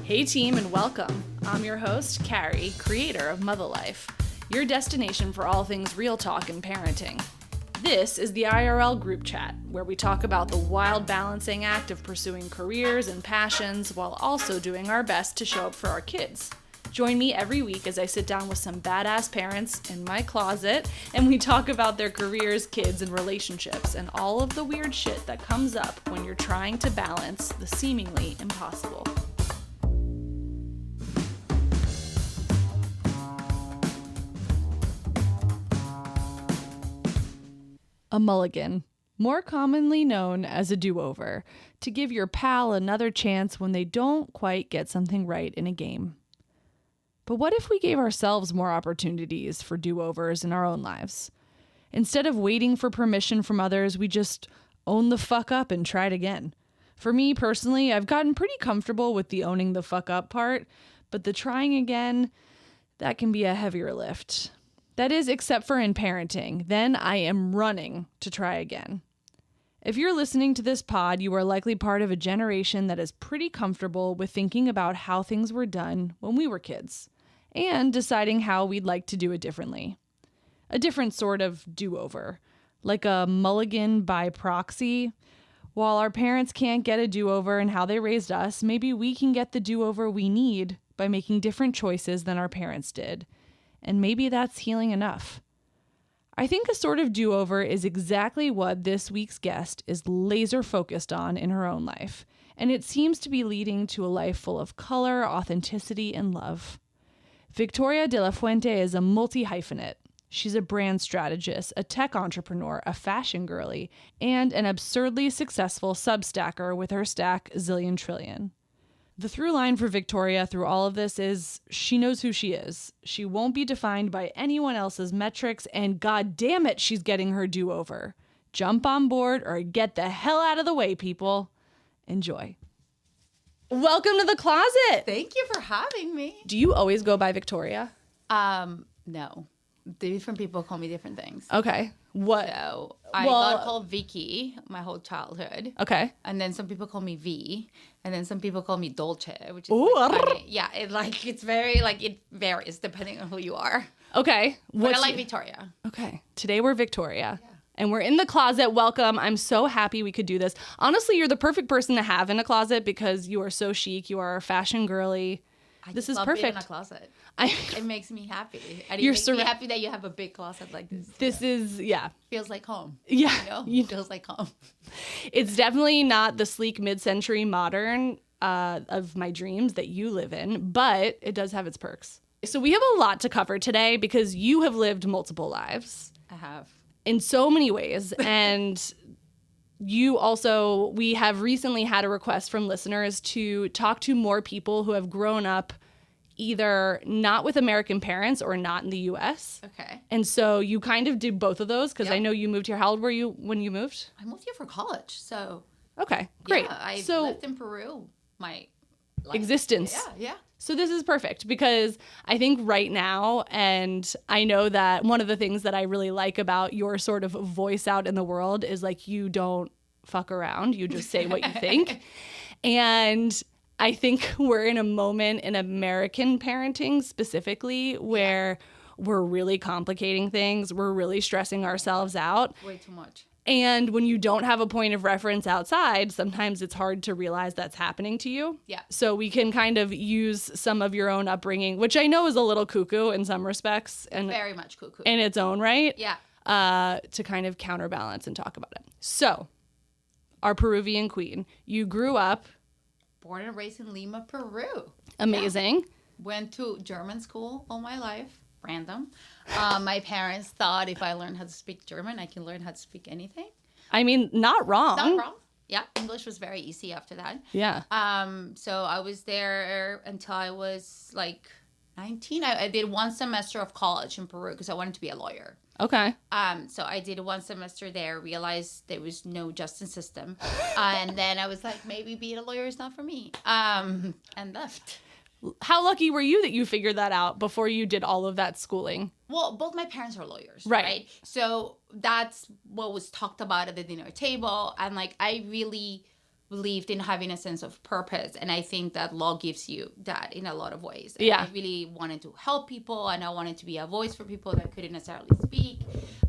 Hey team, and welcome. I'm your host, Carrie, creator of Mother Life, your destination for all things real talk and parenting. This is the IRL group chat, where we talk about the wild balancing act of pursuing careers and passions while also doing our best to show up for our kids. Join me every week as I sit down with some badass parents in my closet and we talk about their careers, kids, and relationships and all of the weird shit that comes up when you're trying to balance the seemingly impossible. A mulligan, more commonly known as a do-over, to give your pal another chance when they don't quite get something right in a game. But what if we gave ourselves more opportunities for do-overs in our own lives? Instead of waiting for permission from others, we just own the fuck up and try it again. For me personally, I've gotten pretty comfortable with the owning the fuck up part, but the trying again, that can be a heavier lift. That is, except for in parenting. Then I am running to try again. If you're listening to this pod, you are likely part of a generation that is pretty comfortable with thinking about how things were done when we were kids and deciding how we'd like to do it differently. A different sort of do-over, like a mulligan by proxy. While our parents can't get a do-over in how they raised us, maybe we can get the do-over we need by making different choices than our parents did. And maybe that's healing enough. I think a sort of do-over is exactly what this week's guest is laser focused on in her own life, and it seems to be leading to a life full of color, authenticity, and love. Victoria de la Fuente is a multi-hyphenate. She's a brand strategist, a tech entrepreneur, a fashion girly, and an absurdly successful substacker with her stack Zillion Trillion. The through line for Victoria through all of this is she knows who she is. She won't be defined by anyone else's metrics, and god damn it, she's getting her do-over. Jump on board or get the hell out of the way, people. Enjoy. Welcome to the closet. Thank you for having me. Do you always go by Victoria? No. Different people call me different things. Okay. What? So I got called Vicky my whole childhood. Okay. And then some people call me V. And then some people call me Dolce, which is Ooh, funny. Yeah, it's very it varies depending on who you are. Okay. But I like Victoria. Okay. Today we're Victoria. Yeah. And we're in the closet. Welcome. I'm so happy we could do this. Honestly, you're the perfect person to have in a closet because you are so chic. You are a fashion girly. This is perfect. Being in a closet. It makes me happy. And it makes me happy that you have a big closet like this. This is, yeah. Feels like home. Yeah. Feels like home. It's definitely not the sleek mid-century modern of my dreams that you live in, but it does have its perks. So we have a lot to cover today because you have lived multiple lives. I have. In so many ways. And we have recently had a request from listeners to talk to more people who have grown up either not with American parents or not in the U.S. Okay. And so you kind of did both of those because I know you moved here. How old were you when you moved? I moved here for college, so. Okay, great. Yeah, I lived in Peru my life. Existence. Yeah. So this is perfect because I think right now, and I know that one of the things that I really like about your sort of voice out in the world is you don't fuck around. You just say what you think. And I think we're in a moment in American parenting specifically where we're really complicating things. We're really stressing ourselves out. Way too much. And when you don't have a point of reference outside, sometimes it's hard to realize that's happening to you. Yeah. So we can kind of use some of your own upbringing, which I know is a little cuckoo in some respects. And very much cuckoo. In its own right. Yeah. To kind of counterbalance and talk about it. So, our Peruvian queen, you grew up. Born and raised in Lima, Peru. Amazing. Yeah. Went to German school all my life. Random. My parents thought if I learned how to speak German, I can learn how to speak anything. I mean, not wrong. Not wrong. Yeah, English was very easy after that. Yeah. So I was there until I was 19. I did one semester of college in Peru because I wanted to be a lawyer. Okay. So I did one semester there, realized there was no justice system. And then I was like, maybe being a lawyer is not for me. And left. How lucky were you that you figured that out before you did all of that schooling? Well, both my parents are lawyers, right? So that's what was talked about at the dinner table. And I really believed in having a sense of purpose, and I think that law gives you that in a lot of ways. And Yeah. I really wanted to help people, and I wanted to be a voice for people that couldn't necessarily speak,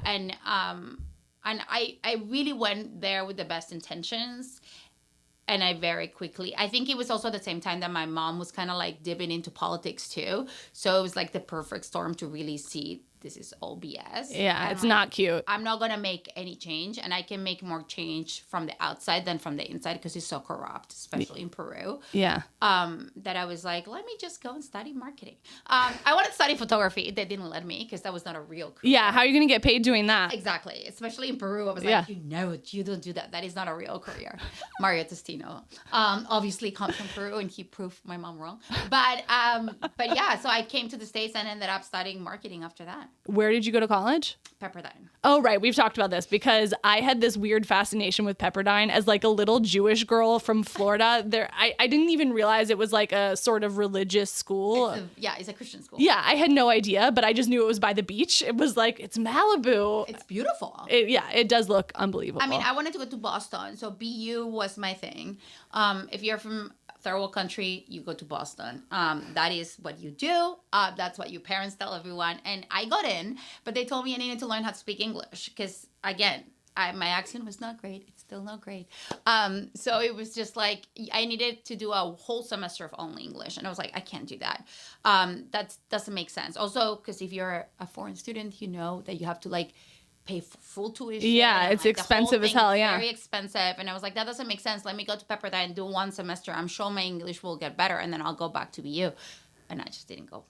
and I really went there with the best intentions. And I very quickly, I think it was also at the same time that my mom was kind of like dipping into politics too. So it was like the perfect storm to really see this is all BS. Yeah, it's not cute. I'm not going to make any change, and I can make more change from the outside than from the inside because it's so corrupt, especially in Peru. Yeah. That I was like, let me just go and study marketing. I wanted to study photography. They didn't let me because that was not a real career. Yeah, how are you going to get paid doing that? Exactly. Especially in Peru. I was Yeah. like, you don't do that. That is not a real career. Mario Testino obviously comes from Peru, and he proved my mom wrong. But yeah, so I came to the States and ended up studying marketing after that. Where did you go to college? Pepperdine. Oh, right. We've talked about this because I had this weird fascination with Pepperdine as like a little Jewish girl from Florida. I didn't even realize it was like a sort of religious school. It's a Christian school. Yeah, I had no idea, but I just knew it was by the beach. It was like, it's Malibu. It's beautiful. It does look unbelievable. I mean, I wanted to go to Boston, so BU was my thing. If you're from third world country, you go to Boston. That is what you do. That's what your parents tell everyone. And I got in, but they told me I needed to learn how to speak English because, again, my accent was not great. It's still not great. So it was just like I needed to do a whole semester of only English. And I was like, I can't do that. That doesn't make sense. Also, because if you're a foreign student, you know that you have to like pay full tuition. Yeah, it's like, expensive as hell. Yeah, very expensive. And I was like, that doesn't make sense. Let me go to Pepperdine and do one semester. I'm sure my English will get better, and then I'll go back to BU. And I just didn't go.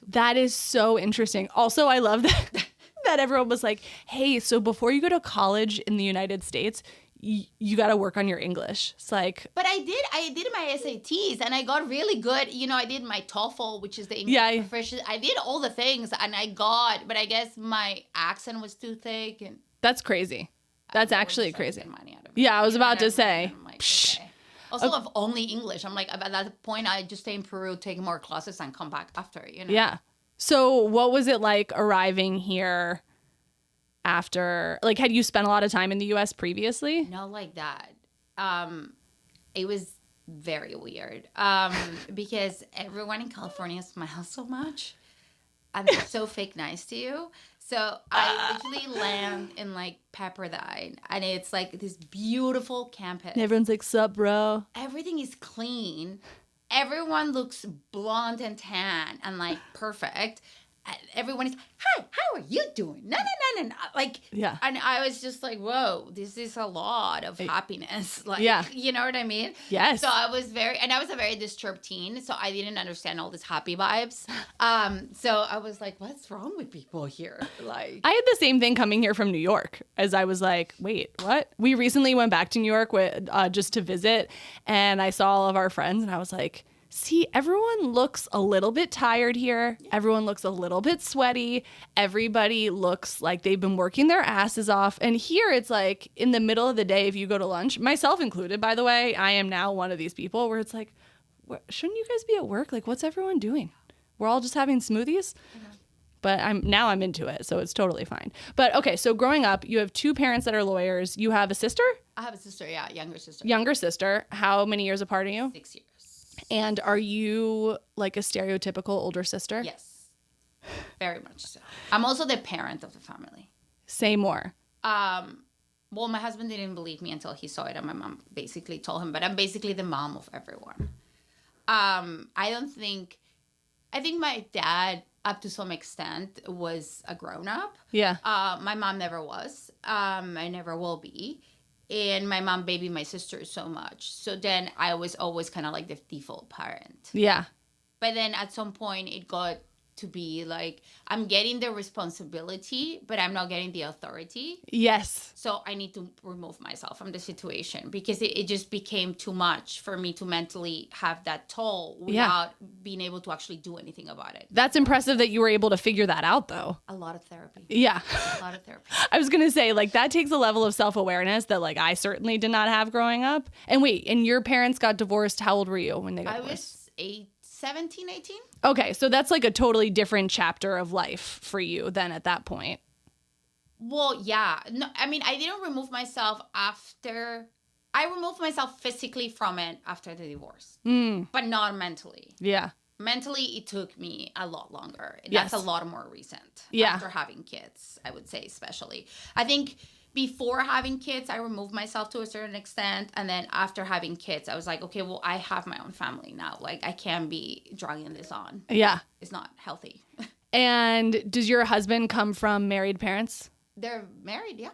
That is so interesting. Also, I love that that everyone was like, hey, so before you go to college in the United States, you got to work on your English. It's like, but I did my SATs and I got really good. You know, I did my TOEFL, which is the English proficiency. I did all the things and I got, but I guess my accent was too thick. And that's crazy. That's actually crazy. Money out of it. Yeah, I was about to say. I'm like, okay. Also, of only English. I'm like, at that point, I just stay in Peru, take more classes, and come back after. You know. Yeah. So, what was it like arriving here? After, like, had you spent a lot of time in the U.S. previously? Not like that. It was very weird because everyone in California smiles so much and they're so fake nice to you. So I literally land in like Pepperdine and it's like this beautiful campus. And everyone's like, sup, bro? Everything is clean. Everyone looks blonde and tan and like perfect. Everyone is, hi, how are you doing? No. Like, yeah. And I was just like, whoa, this is a lot of happiness. Like, yeah. You know what I mean? Yes. So I was a very disturbed teen. So I didn't understand all these happy vibes. So I was like, what's wrong with people here? Like, I had the same thing coming here from New York as I was like, wait, what? We recently went back to New York just to visit and I saw all of our friends and I was like, see, everyone looks a little bit tired here. Everyone looks a little bit sweaty. Everybody looks like they've been working their asses off. And here it's like in the middle of the day, if you go to lunch, myself included, by the way, I am now one of these people where it's like, shouldn't you guys be at work? Like, what's everyone doing? We're all just having smoothies. Mm-hmm. But I'm into it, so it's totally fine. But okay, so growing up, you have two parents that are lawyers. You have a sister? I have a sister, yeah, younger sister. Younger sister. How many years apart are you? 6 years. And are you like a stereotypical older sister? Yes, very much so. I'm also the parent of the family. Say more. Well, my husband didn't believe me until he saw it, and my mom basically told him, but I'm basically the mom of everyone. I think my dad, up to some extent, was a grown-up. Yeah. My mom never was. I never will be. And my mom babied my sister so much. So then I was always kind of like the default parent. Yeah. But then at some point it got to be like, I'm getting the responsibility, but I'm not getting the authority. Yes. So I need to remove myself from the situation because it just became too much for me to mentally have that toll without being able to actually do anything about it. That's impressive that you were able to figure that out, though. A lot of therapy. Yeah. A lot of therapy. I was going to say, like, that takes a level of self-awareness that, like, I certainly did not have growing up. And wait, and your parents got divorced. How old were you when they got divorced? I was 17, 18. Okay, so that's like a totally different chapter of life for you then at that point. Well, yeah. No, I mean, I didn't remove myself after I removed myself physically from it after the divorce, but not mentally. Yeah. Mentally, it took me a lot longer. Yes. That's a lot more recent. Yeah. After having kids, I would say, especially. I think before having kids, I removed myself to a certain extent. And then after having kids, I was like, okay, well, I have my own family now. Like, I can't be dragging this on. Yeah. It's not healthy. And does your husband come from married parents? They're married, yeah.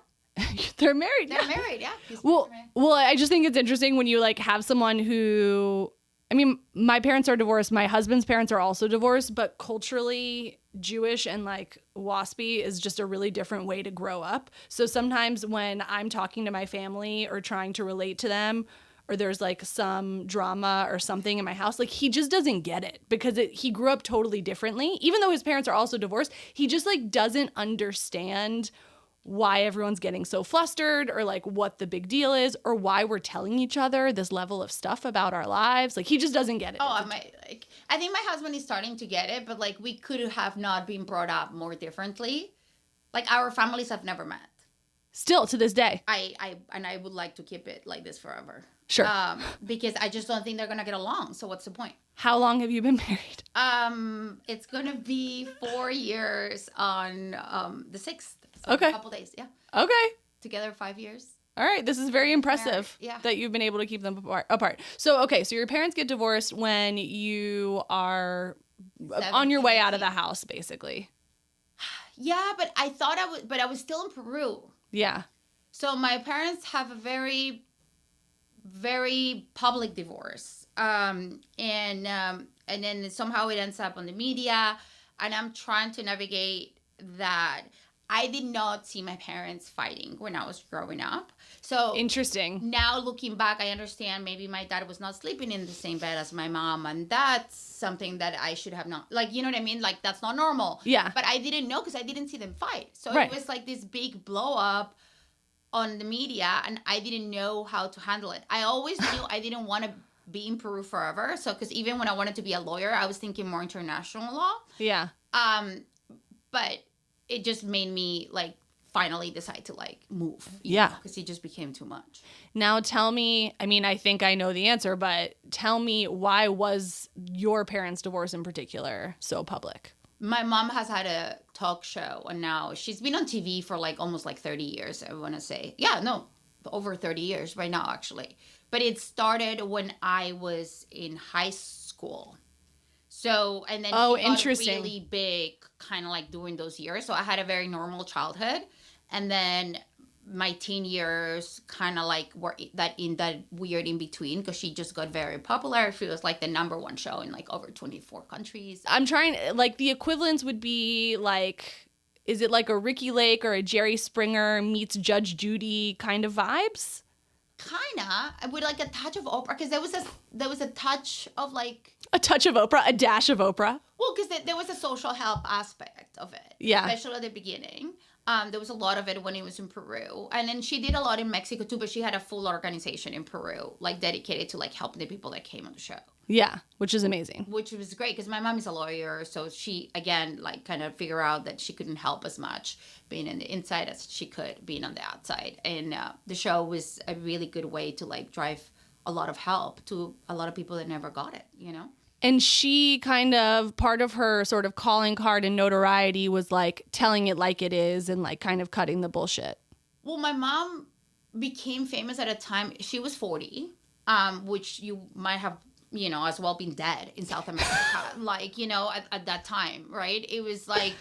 They're married. They're married, yeah. Well, I just think it's interesting when you like have someone who, I mean, my parents are divorced. My husband's parents are also divorced, but culturally Jewish and like waspy is just a really different way to grow up. So sometimes when I'm talking to my family or trying to relate to them, or there's like some drama or something in my house, like he just doesn't get it because he grew up totally differently. Even though his parents are also divorced, he just like doesn't understand why everyone's getting so flustered or like what the big deal is or why we're telling each other this level of stuff about our lives. Like he just doesn't get it. I think my husband is starting to get it, but like we could have not been brought up more differently. Like our families have never met. Still to this day. I would like to keep it like this forever. Sure. Because I just don't think they're gonna get along. So what's the point? How long have you been married? It's gonna be 4 years on the 6th. So okay. A couple days, yeah. Okay. Together 5 years. All right. This is very impressive yeah. that you've been able to keep them apart. So, okay. So your parents get divorced when you are on your way out of the house, basically. Yeah, but I was still in Peru. Yeah. So my parents have a very, very public divorce. And then somehow it ends up on the media. And I'm trying to navigate that. I did not see my parents fighting when I was growing up. So interesting. Now looking back, I understand maybe my dad was not sleeping in the same bed as my mom. And that's something that I should have not, like, you know what I mean? Like, that's not normal. Yeah. But I didn't know because I didn't see them fight. So right. It was like this big blow up on the media and I didn't know how to handle it. I always knew I didn't want to be in Peru forever. So, because even when I wanted to be a lawyer, I was thinking more international law. Yeah. But it just made me like finally decide to like move. Yeah. Because it just became too much. Now tell me, I mean, I think I know the answer, but tell me, why was your parents' divorce in particular so public? My mom has had a talk show and now she's been on TV for like almost like 30 years, I want to say. Yeah, no, over 30 years right now, actually. But it started when I was in high school. So, and then she got really big kind of like during those years. So I had a very normal childhood. And then my teen years kind of like were in that weird in between because she just got very popular. She was like the #1 show in like over 24 countries. I'm trying, like the equivalents would be like, is it like a Ricky Lake or a Jerry Springer meets Judge Judy kind of vibes? Kinda, with like a touch of Oprah, because there was a touch of like a touch of Oprah, a dash of Oprah. Well, because there was a social help aspect of it, yeah, especially at the beginning. There was a lot of it when it was in Peru, and then she did a lot in Mexico too. But she had a full organization in Peru, like dedicated to like helping the people that came on the show. Yeah, which is amazing. Which was great because my mom is a lawyer, so she again like kind of figured out that she couldn't help as much being in the inside as she could being on the outside. And the show was a really good way to like drive a lot of help to a lot of people that never got it, you know? And she kind of, part of her sort of calling card and notoriety was like telling it like it is and like kind of cutting the bullshit. Well, my mom became famous at a time, she was 40, which you might have, you know, as well been dead in South America, like, you know, at that time, right? It was like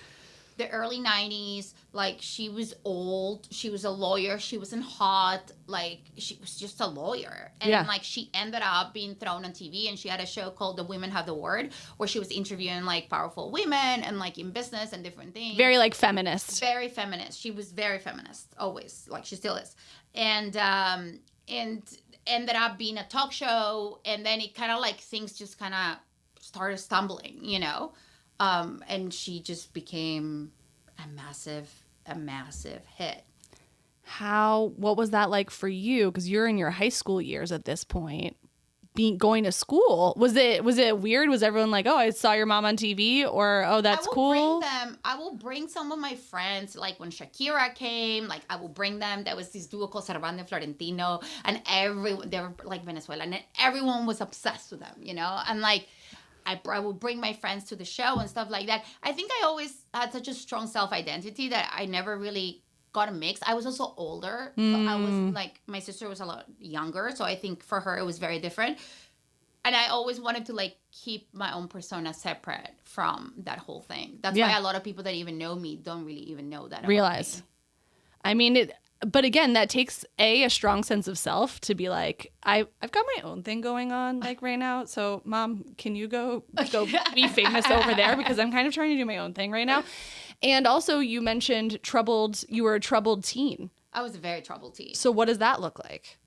the early 90s, like she was old, she was a lawyer, she wasn't hot, like she was just a lawyer. And yeah. like she ended up being thrown on TV and she had a show called The Women Have the Word where she was interviewing like powerful women and like in business and different things. Very like feminist. Very feminist. She was very feminist, always, like she still is. And ended up being a talk show, and then it kind of like things just kind of started stumbling, you know, and she just became a massive hit. What was that like for you? Because you're in your high school years at this point. going to school. Was it weird? Was everyone like, oh, I saw your mom on TV, or oh, that's cool? I will bring some of my friends, like when Shakira came, like I will bring them. There was this duo called Servando and Florentino, and they were like Venezuelan, and everyone was obsessed with them, you know? And like I will bring my friends to the show and stuff like that. I think I always had such a strong self-identity that I never really got a mix. I was also older. So I was like, my sister was a lot younger. So I think for her, it was very different. And I always wanted to like keep my own persona separate from that whole thing. That's why a lot of people that even know me don't really even know that. Realize. I mean, but again, that takes a strong sense of self to be like, I've got my own thing going on like right now. So Mom, can you go be famous over there? Because I'm kind of trying to do my own thing right now. And also you mentioned you were a troubled teen. I was a very troubled teen. So what does that look like?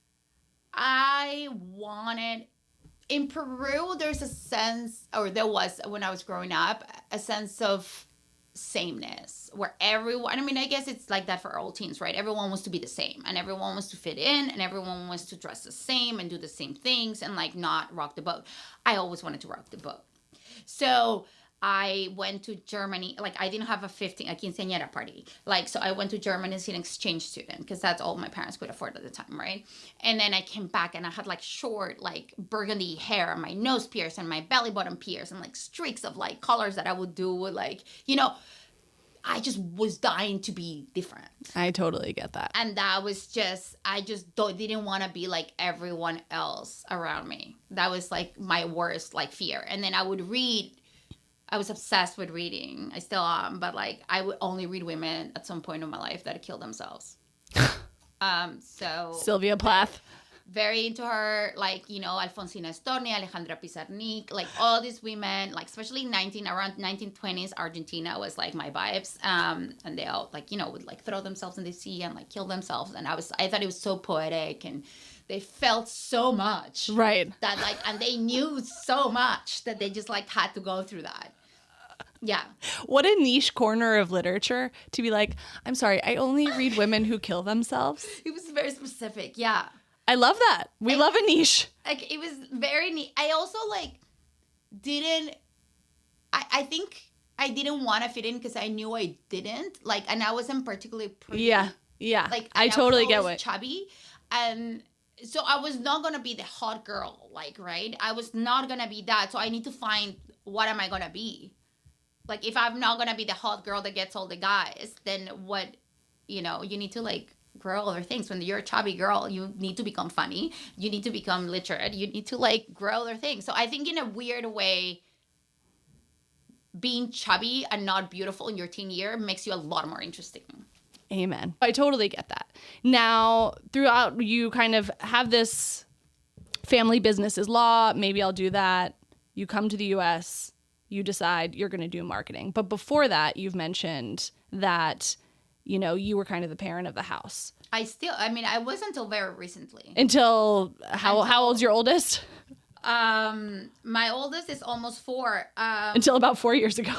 In Peru, there's a sense, or there was when I was growing up, a sense of sameness where everyone, I mean, I guess it's like that for all teens, right? Everyone wants to be the same and everyone wants to fit in and everyone wants to dress the same and do the same things and like not rock the boat. I always wanted to rock the boat. So I went to Germany. Like I didn't have a quinceañera party. Like, so I went to Germany as an exchange student because that's all my parents could afford at the time, right? And then I came back and I had like short, like burgundy hair and my nose pierced and my belly button pierced and like streaks of like colors that I would do with like, you know, I just was dying to be different. I totally get that. And that was just, didn't want to be like everyone else around me. That was like my worst like fear. And then I would read. I was obsessed with reading. I still am, but like I would only read women at some point in my life that killed themselves. So Sylvia Plath. Very into her, like, you know, Alfonsina Storni, Alejandra Pizarnik, like all these women, like especially around 1920s Argentina was like my vibes. And they all like, you know, would like throw themselves in the sea and like kill themselves. And I thought it was so poetic and they felt so much. Right. That like, and they knew so much that they just like had to go through that. Yeah. What a niche corner of literature to be like, I'm sorry, I only read women who kill themselves. It was very specific. Yeah. I love that. We love a niche. Like, it was very neat. I also like I think I didn't want to fit in because I knew I didn't. Like, and I wasn't particularly pretty. Yeah. Yeah. Like, I totally get what. Chubby. And so I was not going to be the hot girl, like, right? I was not going to be that. So I need to find what am I going to be? Like, if I'm not going to be the hot girl that gets all the guys, then what, you know, you need to, like, grow other things. When you're a chubby girl, you need to become funny. You need to become literate. You need to, like, grow other things. So I think in a weird way, being chubby and not beautiful in your teen year makes you a lot more interesting. Amen. I totally get that. Now, throughout, you kind of have this family business is law. Maybe I'll do that. You come to the U.S., you decide you're going to do marketing. But before that, you've mentioned that, you know, you were kind of the parent of the house. I was until very recently. Until how old's your oldest? My oldest is almost 4. Until about 4 years ago.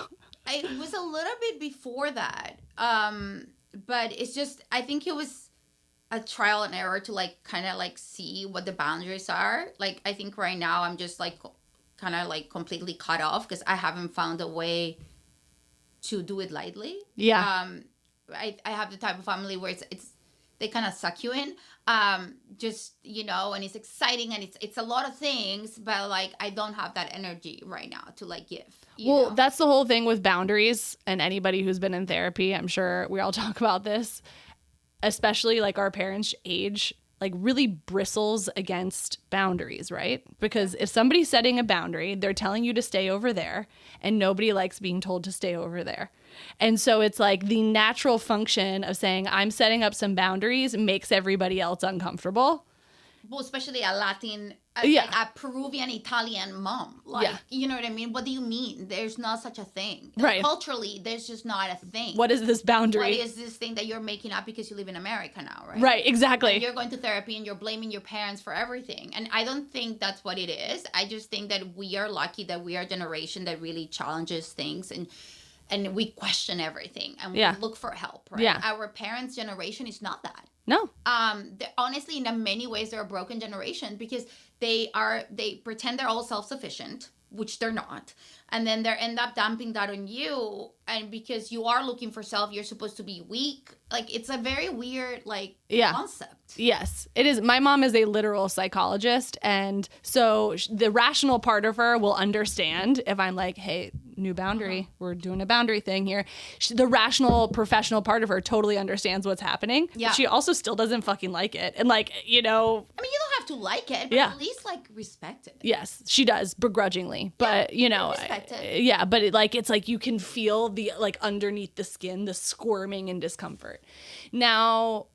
It was a little bit before that. But it's just, I think it was a trial and error to like kind of like see what the boundaries are. Like, I think right now I'm just like kind of like completely cut off because I haven't found a way to do it lightly. Yeah. I have the type of family where it's they kind of suck you in, just, you know, and it's exciting and it's a lot of things, but like I don't have that energy right now to like give. You know? That's the whole thing with boundaries, and anybody who's been in therapy, I'm sure we all talk about this, especially like our parents' age, like really bristles against boundaries, right? Because if somebody's setting a boundary, they're telling you to stay over there, and nobody likes being told to stay over there. And so it's like the natural function of saying, I'm setting up some boundaries makes everybody else uncomfortable. Well, especially a Latin, like a Peruvian Italian mom. Like, you know what I mean? What do you mean? There's not such a thing. Right. Culturally, there's just not a thing. What is this boundary? What is this thing that you're making up because you live in America now, right? Right, exactly. And you're going to therapy and you're blaming your parents for everything. And I don't think that's what it is. I just think that we are lucky that we are a generation that really challenges things and we question everything and Yeah. we look for help, right? Yeah. Our parents' generation is not that. No. Honestly, in many ways, they're a broken generation because they pretend they're all self-sufficient, which they're not, and then they end up dumping that on you, and because you are looking for self, you're supposed to be weak. Like, it's a very weird concept. Yes, it is. My mom is a literal psychologist, and so the rational part of her will understand if I'm like, hey, new boundary, we're doing a boundary thing here. The rational professional part of her totally understands what's happening. Yeah. But she also still doesn't fucking like it. And I mean, you don't have to like it, but at least respect it. Yes, she does begrudgingly, but respect it. Yeah, but it's like you can feel the underneath the skin, the squirming and discomfort. Now,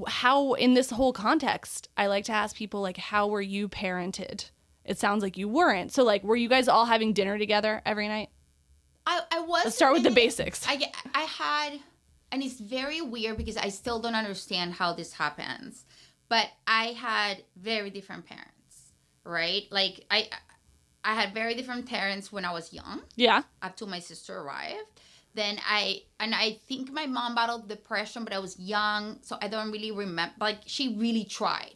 how in this whole context, I like to ask people how were you parented? It sounds like you weren't. So were you guys all having dinner together every night? I was. Let's start with the basics. I had, and it's very weird because I still don't understand how this happens, but I had very different parents, right? I had very different parents when I was young. Yeah. Up to my sister arrived. Then I think my mom battled depression, but I was young, so I don't really remember. She really tried.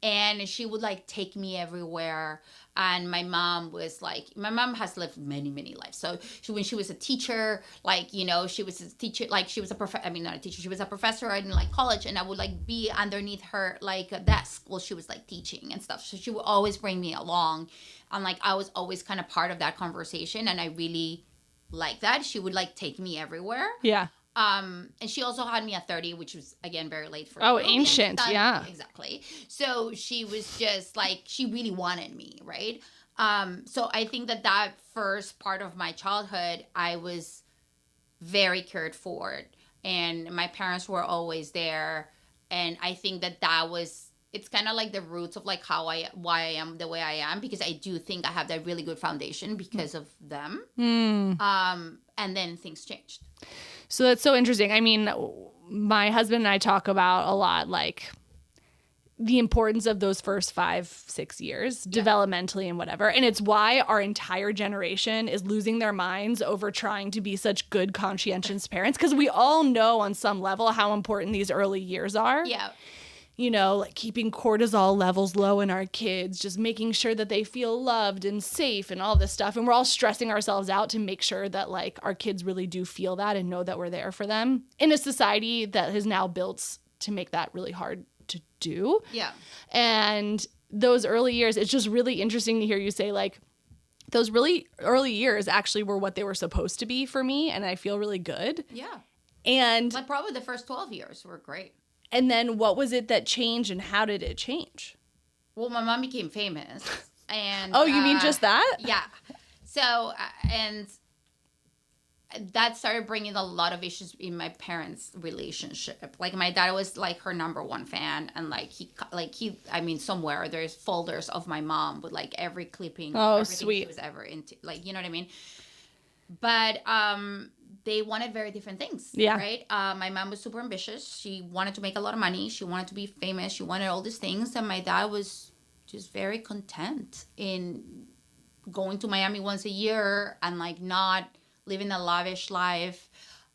And she would take me everywhere. And my mom has lived many, many lives. So when she was a teacher, she was a teacher, she was not a teacher, she was a professor in college, and I would be underneath her a desk while she was teaching and stuff. So she would always bring me along. And I was always kind of part of that conversation, and I really like that. She would take me everywhere. Yeah. And she also had me at 30, which was again very late for ancient. Yeah. Exactly. So she was just she really wanted me, right? So I think that first part of my childhood, I was very cared for, and my parents were always there. And I think that was, it's kind of the roots of why I am the way I am, because I do think I have that really good foundation because of them. And then things changed. So that's so interesting. I mean, my husband and I talk about a lot, the importance of those first 5-6 years developmentally and whatever. And it's why our entire generation is losing their minds over trying to be such good, conscientious parents. Because we all know on some level how important these early years are. Yeah. Keeping cortisol levels low in our kids, just making sure that they feel loved and safe and all this stuff. And we're all stressing ourselves out to make sure that our kids really do feel that and know that we're there for them in a society that has now built to make that really hard to do. Yeah. And those early years, it's just really interesting to hear you say those really early years actually were what they were supposed to be for me. And I feel really good. Yeah. And probably the first 12 years were great. And then what was it that changed, and how did it change? Well, my mom became famous. And oh, you mean just that? Yeah. So, and that started bringing a lot of issues in my parents' relationship. My dad was her number one fan, and somewhere there's folders of my mom with every clipping of everything sweet. she was ever into. You know what I mean? But they wanted very different things. Yeah. Right? My mom was super ambitious. She wanted to make a lot of money. She wanted to be famous. She wanted all these things. And my dad was just very content in going to Miami once a year and not living a lavish life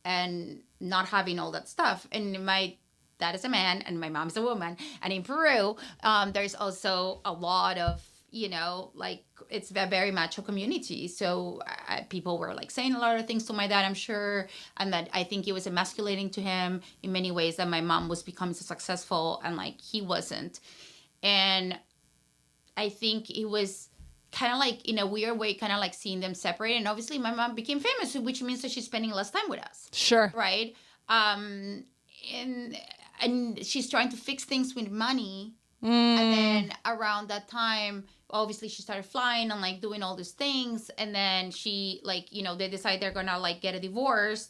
and not having all that stuff. And my dad is a man and my mom's a woman. And in Peru, there's also a lot of, it's a very macho community. So people were saying a lot of things to my dad, I'm sure. And that I think it was emasculating to him in many ways, that my mom was becoming so successful and he wasn't. And I think it was kind of in a weird way, kind of seeing them separate. And obviously my mom became famous, which means that she's spending less time with us. Sure. Right. And she's trying to fix things with money. And then around that time, obviously she started flying and doing all these things. And then she they decide they're gonna get a divorce.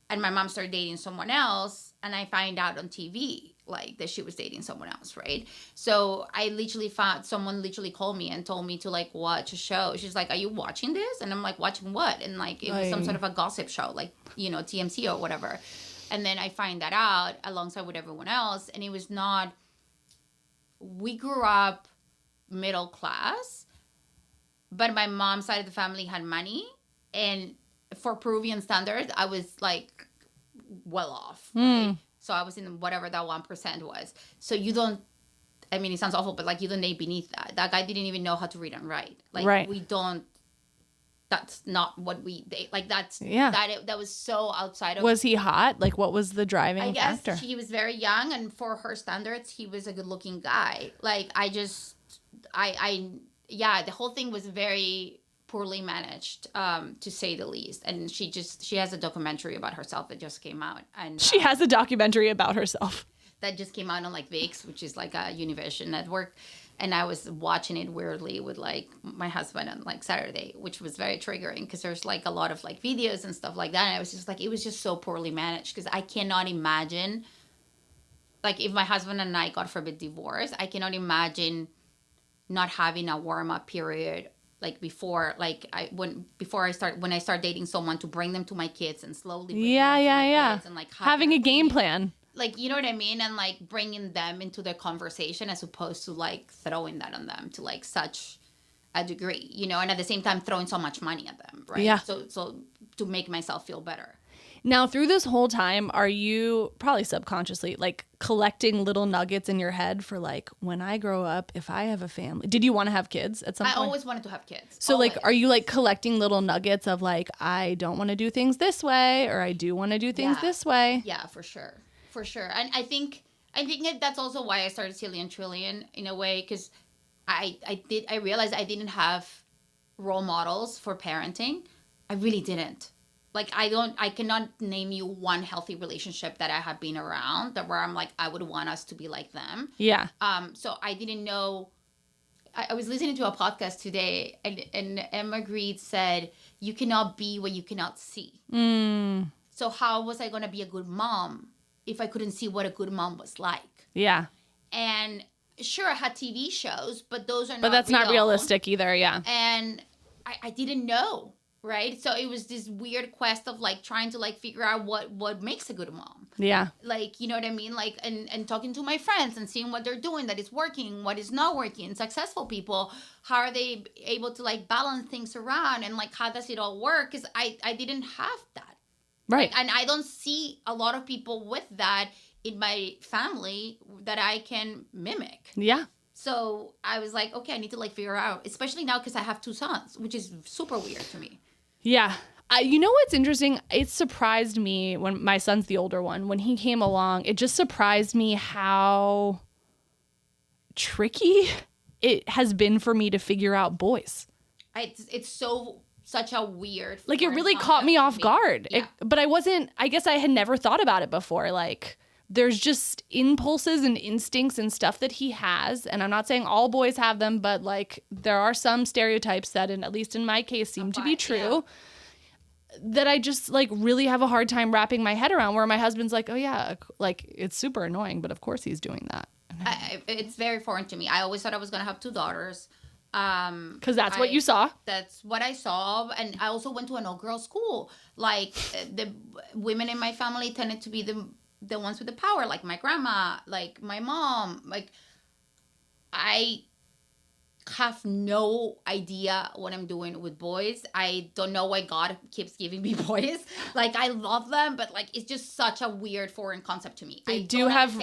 And my mom started dating someone else. And I find out on TV that she was dating someone else, right? So I literally someone called me and told me to watch a show. She's like, are you watching this? And I'm like, watching what? And it was some sort of a gossip show, TMC or whatever. And then I find that out alongside with everyone else. And it was not, we grew up middle class, but my mom's side of the family had money. And for Peruvian standards, I was like well off. Right? So I was in whatever that 1% was. So you don't, I mean, it sounds awful, but like you don't date beneath that. That guy didn't even know how to read and write. Like we don't, that's not what we date. Like that's, that was so outside of. Was he hot? Like what was the driving factor? I guess he was very young, and for her standards, he was a good looking guy. Like the whole thing was very poorly managed, to say the least. And she has a documentary about herself that just came out. And she has a documentary about herself that just came out on like VIX, which is like a Univision network. And I was watching it weirdly with like my husband on like Saturday, which was very triggering because there's like a lot of like videos and stuff like that. And I was just like, it was just so poorly managed because I cannot imagine, like if my husband and I, God forbid, divorce, I cannot imagine not having a warm up period like before, like when I start dating someone, to bring them to my kids and slowly bring them to my kids and like having a game plan. Like, you know what I mean? And like bringing them into the conversation as opposed to like throwing that on them to like such a degree, you know, and at the same time throwing so much money at them, right? Yeah. So to make myself feel better. Now, through this whole time, are you probably subconsciously like collecting little nuggets in your head for like, when I grow up, if I have a family? Did you want to have kids at some point? I always wanted to have kids. So always. like, are you like collecting little nuggets of like, I don't want to do things this way, or I do want to do things this way? Yeah, for sure. For sure. And I think that's also why I started Zillion Trillion in a way, because I realized I didn't have role models for parenting. I really didn't. Like I cannot name you one healthy relationship that I have been around that where I'm like, I would want us to be like them. Yeah. So I didn't know. I was listening to a podcast today, and Emma Grede said, you cannot be what you cannot see. So how was I going to be a good mom if I couldn't see what a good mom was like? Yeah. And sure, I had TV shows, but those are not. But that's not realistic either. Yeah. And I didn't know. Right. So it was this weird quest of like trying to like figure out what makes a good mom. Yeah. Like, you know what I mean? Like, and talking to my friends and seeing what they're doing that is working, what is not working. Successful people, how are they able to like balance things around, and like how does it all work? Because I didn't have that. Right. Like, and I don't see a lot of people with that in my family that I can mimic. Yeah. So I was like, okay, I need to like figure out, especially now because I have 2 sons, which is super weird to me. Yeah. You know what's interesting? It surprised me when my son's the older one. When he came along, it just surprised me how tricky it has been for me to figure out boys. It's such a weird. Like it really caught me off guard. Yeah. But I guess I had never thought about it before. Like there's just impulses and instincts and stuff that he has. And I'm not saying all boys have them, but like there are some stereotypes that, at least in my case, seem to be true. Yeah. That I just like really have a hard time wrapping my head around, where my husband's like, oh yeah, like it's super annoying, but of course he's doing that. It's very foreign to me. I always thought I was going to have 2 daughters. Because that's what you saw. That's what I saw. And I also went to an all-girls school. Like the women in my family tended to be the ones with the power, like my grandma, like my mom. Like I have no idea what I'm doing with boys. I don't know why God keeps giving me boys. Like I love them, but like it's just such a weird foreign concept to me. They do have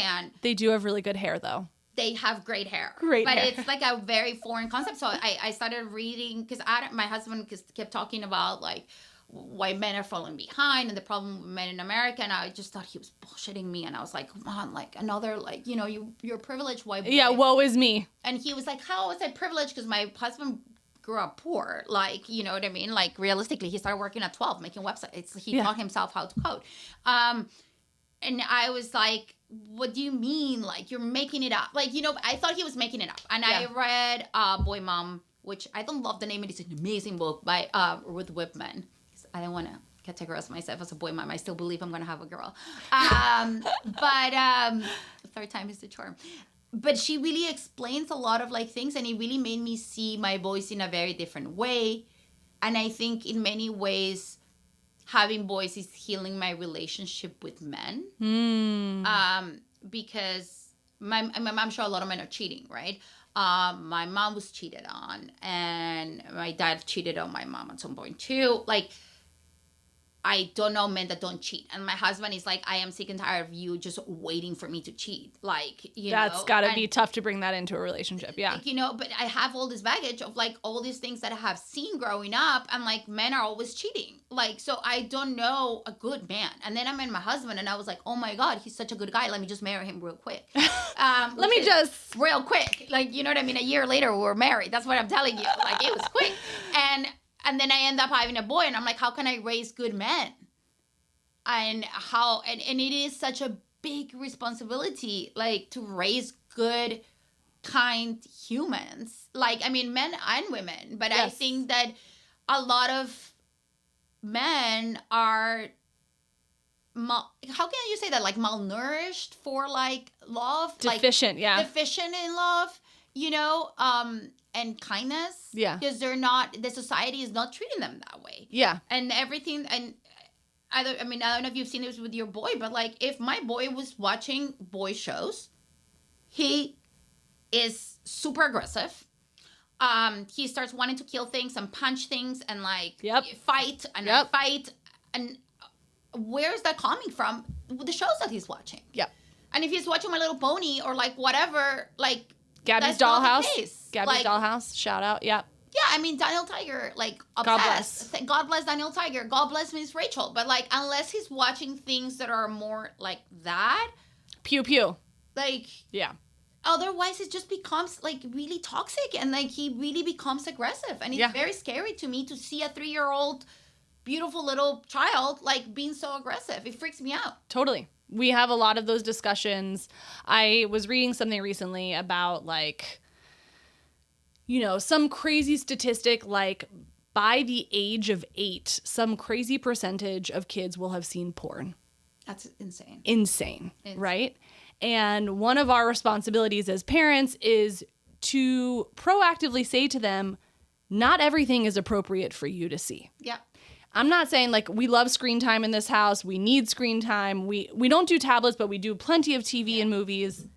really good hair though. They have great hair. But it's like a very foreign concept. So I started reading, because my husband kept talking about like why men are falling behind and the problem with men in America, and I just thought he was bullshitting me, and I was like, come on, like another, like, you know, you're privileged white boy. Yeah, woe is me. And he was like, how was I privileged? Because my husband grew up poor, like, you know what I mean? Like realistically, he started working at 12 making websites. He taught himself how to code. And I was like, what do you mean? Like, you're making it up. Like, you know, I thought he was making it up. And I read Boy Mom, which I don't love the name. It is an amazing book by Ruth Whipman. I don't want to categorize myself as a boy mom. I still believe I'm going to have a girl. But third time is the charm. But she really explains a lot of like things, and it really made me see my boys in a very different way. And I think in many ways, having boys is healing my relationship with men. Because I'm sure a lot of men are cheating, right? My mom was cheated on, and my dad cheated on my mom at some point too. Like, I don't know men that don't cheat. And my husband is like, I am sick and tired of you just waiting for me to cheat. Like, That's gotta be tough to bring that into a relationship. Yeah. Like, but I have all this baggage of like all these things that I have seen growing up, and like men are always cheating. Like, so I don't know a good man. And then I met my husband and I was like, oh my God, he's such a good guy. Let me just marry him real quick. Let me just real quick. Like, you know what I mean? A year later we were married. That's what I'm telling you. Like, it was quick. And then I end up having a boy, and I'm like, how can I raise good men? And it is such a big responsibility, like, to raise good, kind humans. Like, I mean, men and women. But yes. I think that a lot of men are, how can you say that? Like, malnourished for, like, love. Deficient, like, yeah. Deficient in love, and kindness. Yeah. Because the society is not treating them that way. Yeah. And everything, and I don't know if you've seen this with your boy, but like, if my boy was watching boy shows, he is super aggressive. He starts wanting to kill things and punch things and like fight and fight. And where's that coming from? The shows that he's watching. Yeah. And if he's watching My Little Pony or like whatever, like, Gabby's Dollhouse. Gabby's Dollhouse. Shout out. Yeah. Yeah, I mean, Daniel Tiger, like, obsessed. God bless Daniel Tiger. God bless Miss Rachel. But, like, unless he's watching things that are more like that. Pew pew. Like. Yeah. Otherwise, it just becomes, like, really toxic. And, like, he really becomes aggressive. And it's very scary to me to see a 3-year-old, beautiful little child, like, being so aggressive. It freaks me out. Totally. We have a lot of those discussions. I was reading something recently about, like, some crazy statistic, like, by the age of 8, some crazy percentage of kids will have seen porn. That's insane. Insane, right? And one of our responsibilities as parents is to proactively say to them, not everything is appropriate for you to see. Yeah. I'm not saying, like, we love screen time in this house. We need screen time. We don't do tablets, but we do plenty of TV and movies.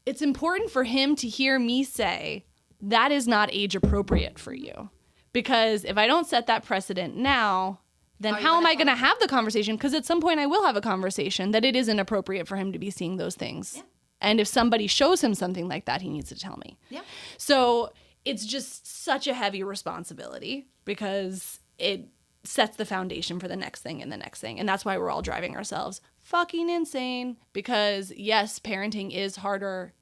It's important for him to hear me say, that is not age appropriate for you. Because if I don't set that precedent now, then how am I going to have the conversation? Because at some point I will have a conversation that it isn't appropriate for him to be seeing those things. Yeah. And if somebody shows him something like that, he needs to tell me. Yeah. So it's just such a heavy responsibility because it sets the foundation for the next thing and the next thing. And that's why we're all driving ourselves fucking insane. Because yes, parenting is harder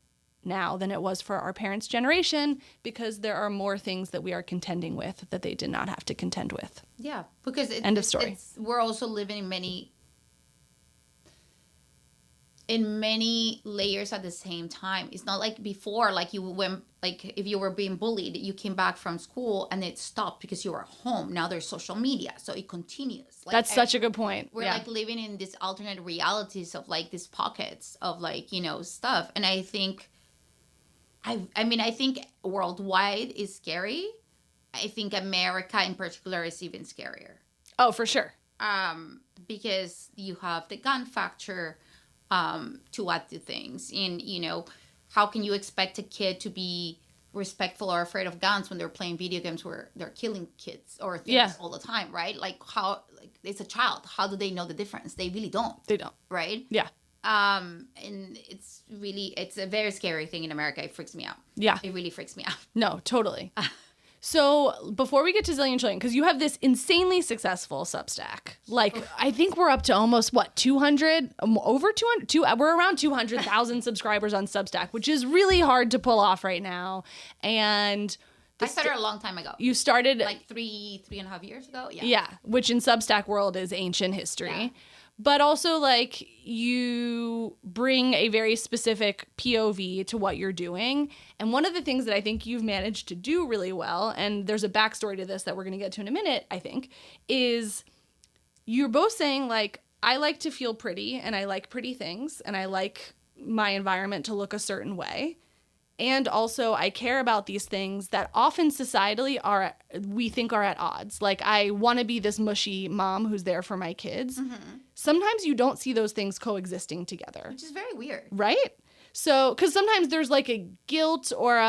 now than it was for our parents' generation because there are more things that we are contending with that they did not have to contend with. Yeah, because end of story. We're also living in many layers at the same time. It's not like before, like if you were being bullied, you came back from school and it stopped because you were home. Now there's social media, so it continues. Like, that's such a good point. We're like living in these alternate realities of like these pockets of like, stuff. And I think, I think worldwide is scary. I think America in particular is even scarier. Oh, for sure. Because you have the gun factor to add to things. And, how can you expect a kid to be respectful or afraid of guns when they're playing video games where they're killing kids or things all the time, right? Like, it's a child. How do they know the difference? They really don't. They don't. Right? Yeah. And it's a very scary thing in America. It freaks me out. Yeah. It really freaks me out. No, totally. So before we get to Zillion Trillion, because you have this insanely successful Substack, like I think we're up to almost 200, over 200, we're around 200,000 subscribers on Substack, which is really hard to pull off right now. And I started a long time ago. You started like three and a half years ago. Yeah. Yeah. Which in Substack world is ancient history. Yeah. But also, like, you bring a very specific POV to what you're doing. And one of the things that I think you've managed to do really well, and there's a backstory to this that we're going to get to in a minute, I think, is you're both saying, like, I like to feel pretty, and I like pretty things, and I like my environment to look a certain way. And also, I care about these things that often societally we think are at odds. Like, I want to be this mushy mom who's there for my kids. Mm-hmm. Sometimes you don't see those things coexisting together. Which is very weird. Right? So, because sometimes there's like a guilt or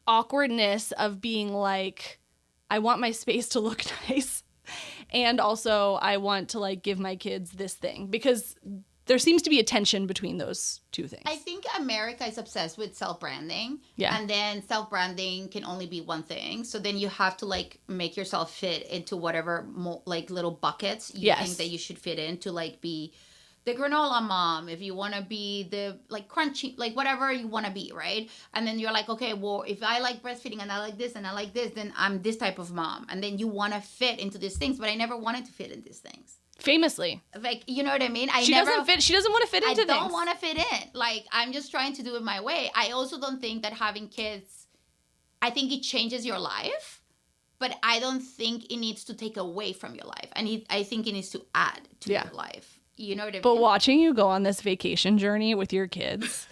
awkwardness of being like, I want my space to look nice. And also I want to like give my kids this thing, because there seems to be a tension between those two things. I think America is obsessed with self-branding. Yeah. And then self-branding can only be one thing. So then you have to like make yourself fit into whatever like little buckets you think that you should fit in, to like be the granola mom, if you want to be the like crunchy, like whatever you want to be, right? And then you're like, okay, well, if I like breastfeeding and I like this and I like this, then I'm this type of mom. And then you want to fit into these things, but I never wanted to fit in these things. Famously. Like, you know what I mean? She doesn't want to fit into things. I don't want to fit in. Like, I'm just trying to do it my way. I also don't think that having kids, I think it changes your life, but I don't think it needs to take away from your life. And I think it needs to add to your life. You know what I mean? But watching you go on this vacation journey with your kids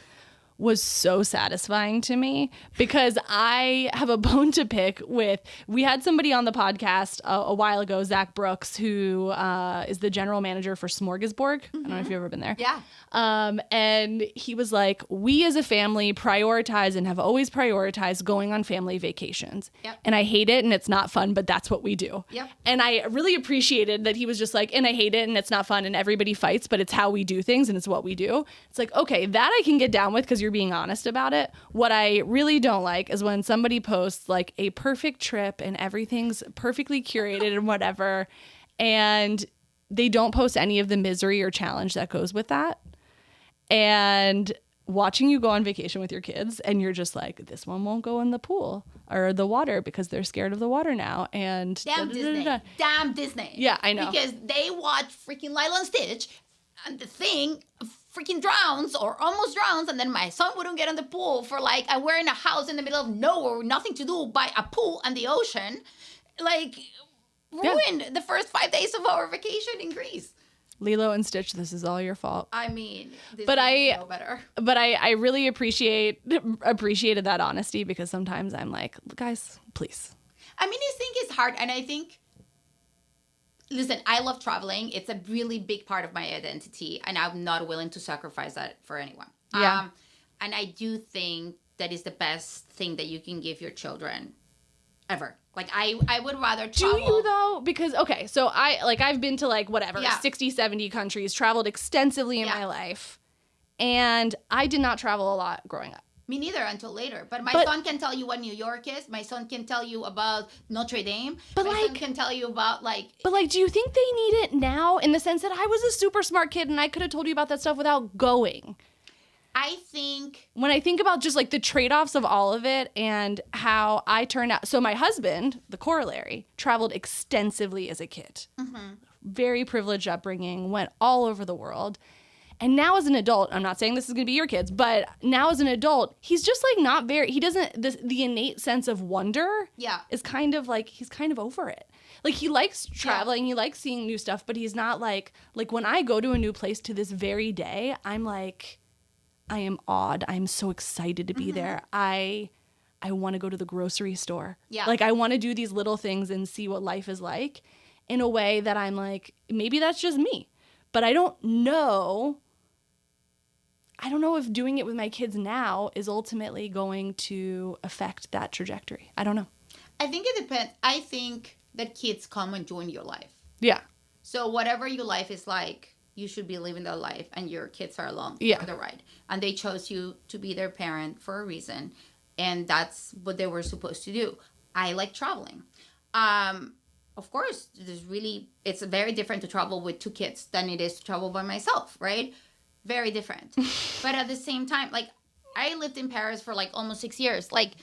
was so satisfying to me, because I have a bone to pick with, we had somebody on the podcast a while ago, Zach Brooks, who is the general manager for Smorgasborg. I don't know if you've ever been there. Yeah. And he was like, we as a family prioritize and have always prioritized going on family vacations. Yep. And I hate it and it's not fun, but that's what we do. Yep. And I really appreciated that he was just like, and I hate it and it's not fun and everybody fights, but it's how we do things and it's what we do. It's like, okay, that I can get down with because you're being honest about it. What I really don't like is when somebody posts like a perfect trip and everything's perfectly curated and whatever, and they don't post any of the misery or challenge that goes with that. And watching you go on vacation with your kids and you're just like, this one won't go in the pool or the water because they're scared of the water now. And damn Disney. Damn Disney. Yeah, I know. Because they watch freaking Lilo and Stitch and the thing freaking drowns or almost drowns, and then my son wouldn't get in the pool for like, and we're in a house in the middle of nowhere, nothing to do by a pool and the ocean. Like, ruined the first 5 days of our vacation in Greece. Lilo and Stitch, this is all your fault. I mean, this but is no better. But I really appreciated that honesty, because sometimes I'm like, guys, please. I mean, I think it's hard, and I think, listen, I love traveling. It's a really big part of my identity, and I'm not willing to sacrifice that for anyone. Yeah. And I do think that is the best thing that you can give your children ever. Like, I would rather travel. Do you, though? Because, okay, so I've been to, like, whatever, 60, 70 countries, traveled extensively in my life, and I did not travel a lot growing up. Me neither, until later. But my son can tell you what New York is. My son can tell you about Notre Dame. But my son can tell you about, like... But, like, do you think they need it now, in the sense that I was a super smart kid and I could have told you about that stuff without going? I think... When I think about just, like, the trade-offs of all of it and how I turned out... So my husband, the corollary, traveled extensively as a kid. Mm-hmm. Very privileged upbringing, went all over the world. And now as an adult, I'm not saying this is going to be your kids, but now as an adult, he's just, like, not very... He doesn't... The innate sense of wonder is kind of, like... He's kind of over it. Like, he likes traveling, he likes seeing new stuff, but he's not, like... Like, when I go to a new place to this very day, I'm, like... I am awed. I'm so excited to be there. I want to go to the grocery store. Yeah. Like, I want to do these little things and see what life is like in a way that I'm like, maybe that's just me. But I don't know if doing it with my kids now is ultimately going to affect that trajectory. I don't know. I think it depends. I think that kids come and join your life. Yeah. So whatever your life is like, you should be living their life, and your kids are along for the ride. And they chose you to be their parent for a reason, and that's what they were supposed to do. I like traveling. Of course, it's very different to travel with two kids than it is to travel by myself, right? Very different. But at the same time, like, I lived in Paris for like almost 6 years. Like,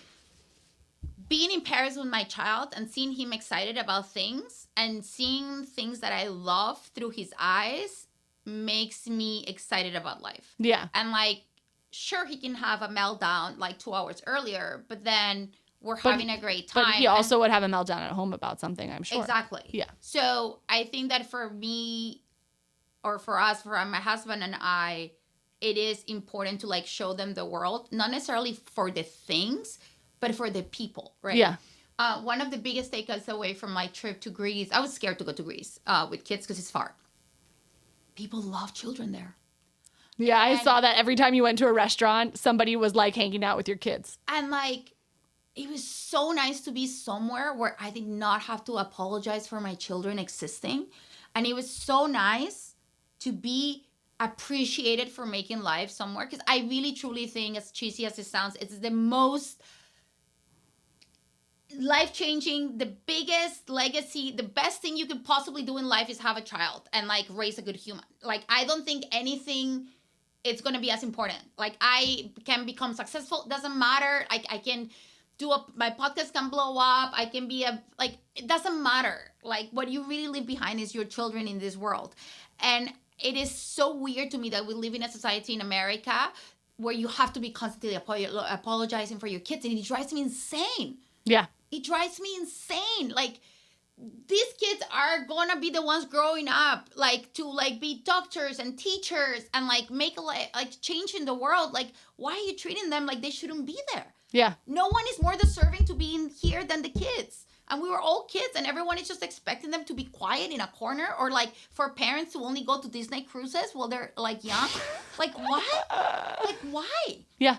being in Paris with my child and seeing him excited about things and seeing things that I love through his eyes makes me excited about life. Yeah. And, like, sure, he can have a meltdown like 2 hours earlier, but then we're having a great time. But he also would have a meltdown at home about something, I'm sure. Exactly. Yeah. So I think that for me, or for us, for my husband and I, it is important to, like, show them the world, not necessarily for the things, but for the people, right? Yeah. One of the biggest takeaways away from my trip to Greece, I was scared to go to Greece with kids because it's far. People love children there. Yeah, I saw that every time you went to a restaurant, somebody was, like, hanging out with your kids. And, like, it was so nice to be somewhere where I did not have to apologize for my children existing. And it was so nice to be appreciated for making life somewhere. Because I really, truly think, as cheesy as it sounds, it's the most life-changing, the biggest legacy, the best thing you could possibly do in life is have a child and like raise a good human. Like, I don't think anything it's going to be as important. Like, I can become successful. Doesn't matter. Like, I can my podcast can blow up. I can be it doesn't matter. Like, what you really leave behind is your children in this world. And it is so weird to me that we live in a society in America where you have to be constantly apologizing for your kids. And it drives me insane. Yeah. It drives me insane. Like, these kids are gonna be the ones growing up, like, to like be doctors and teachers and like make a change in the world. Like, why are you treating them like they shouldn't be there? Yeah. No one is more deserving to be in here than the kids. And we were all kids, and everyone is just expecting them to be quiet in a corner, or like for parents to only go to Disney cruises while they're like young. Like, what? Like, why? Yeah.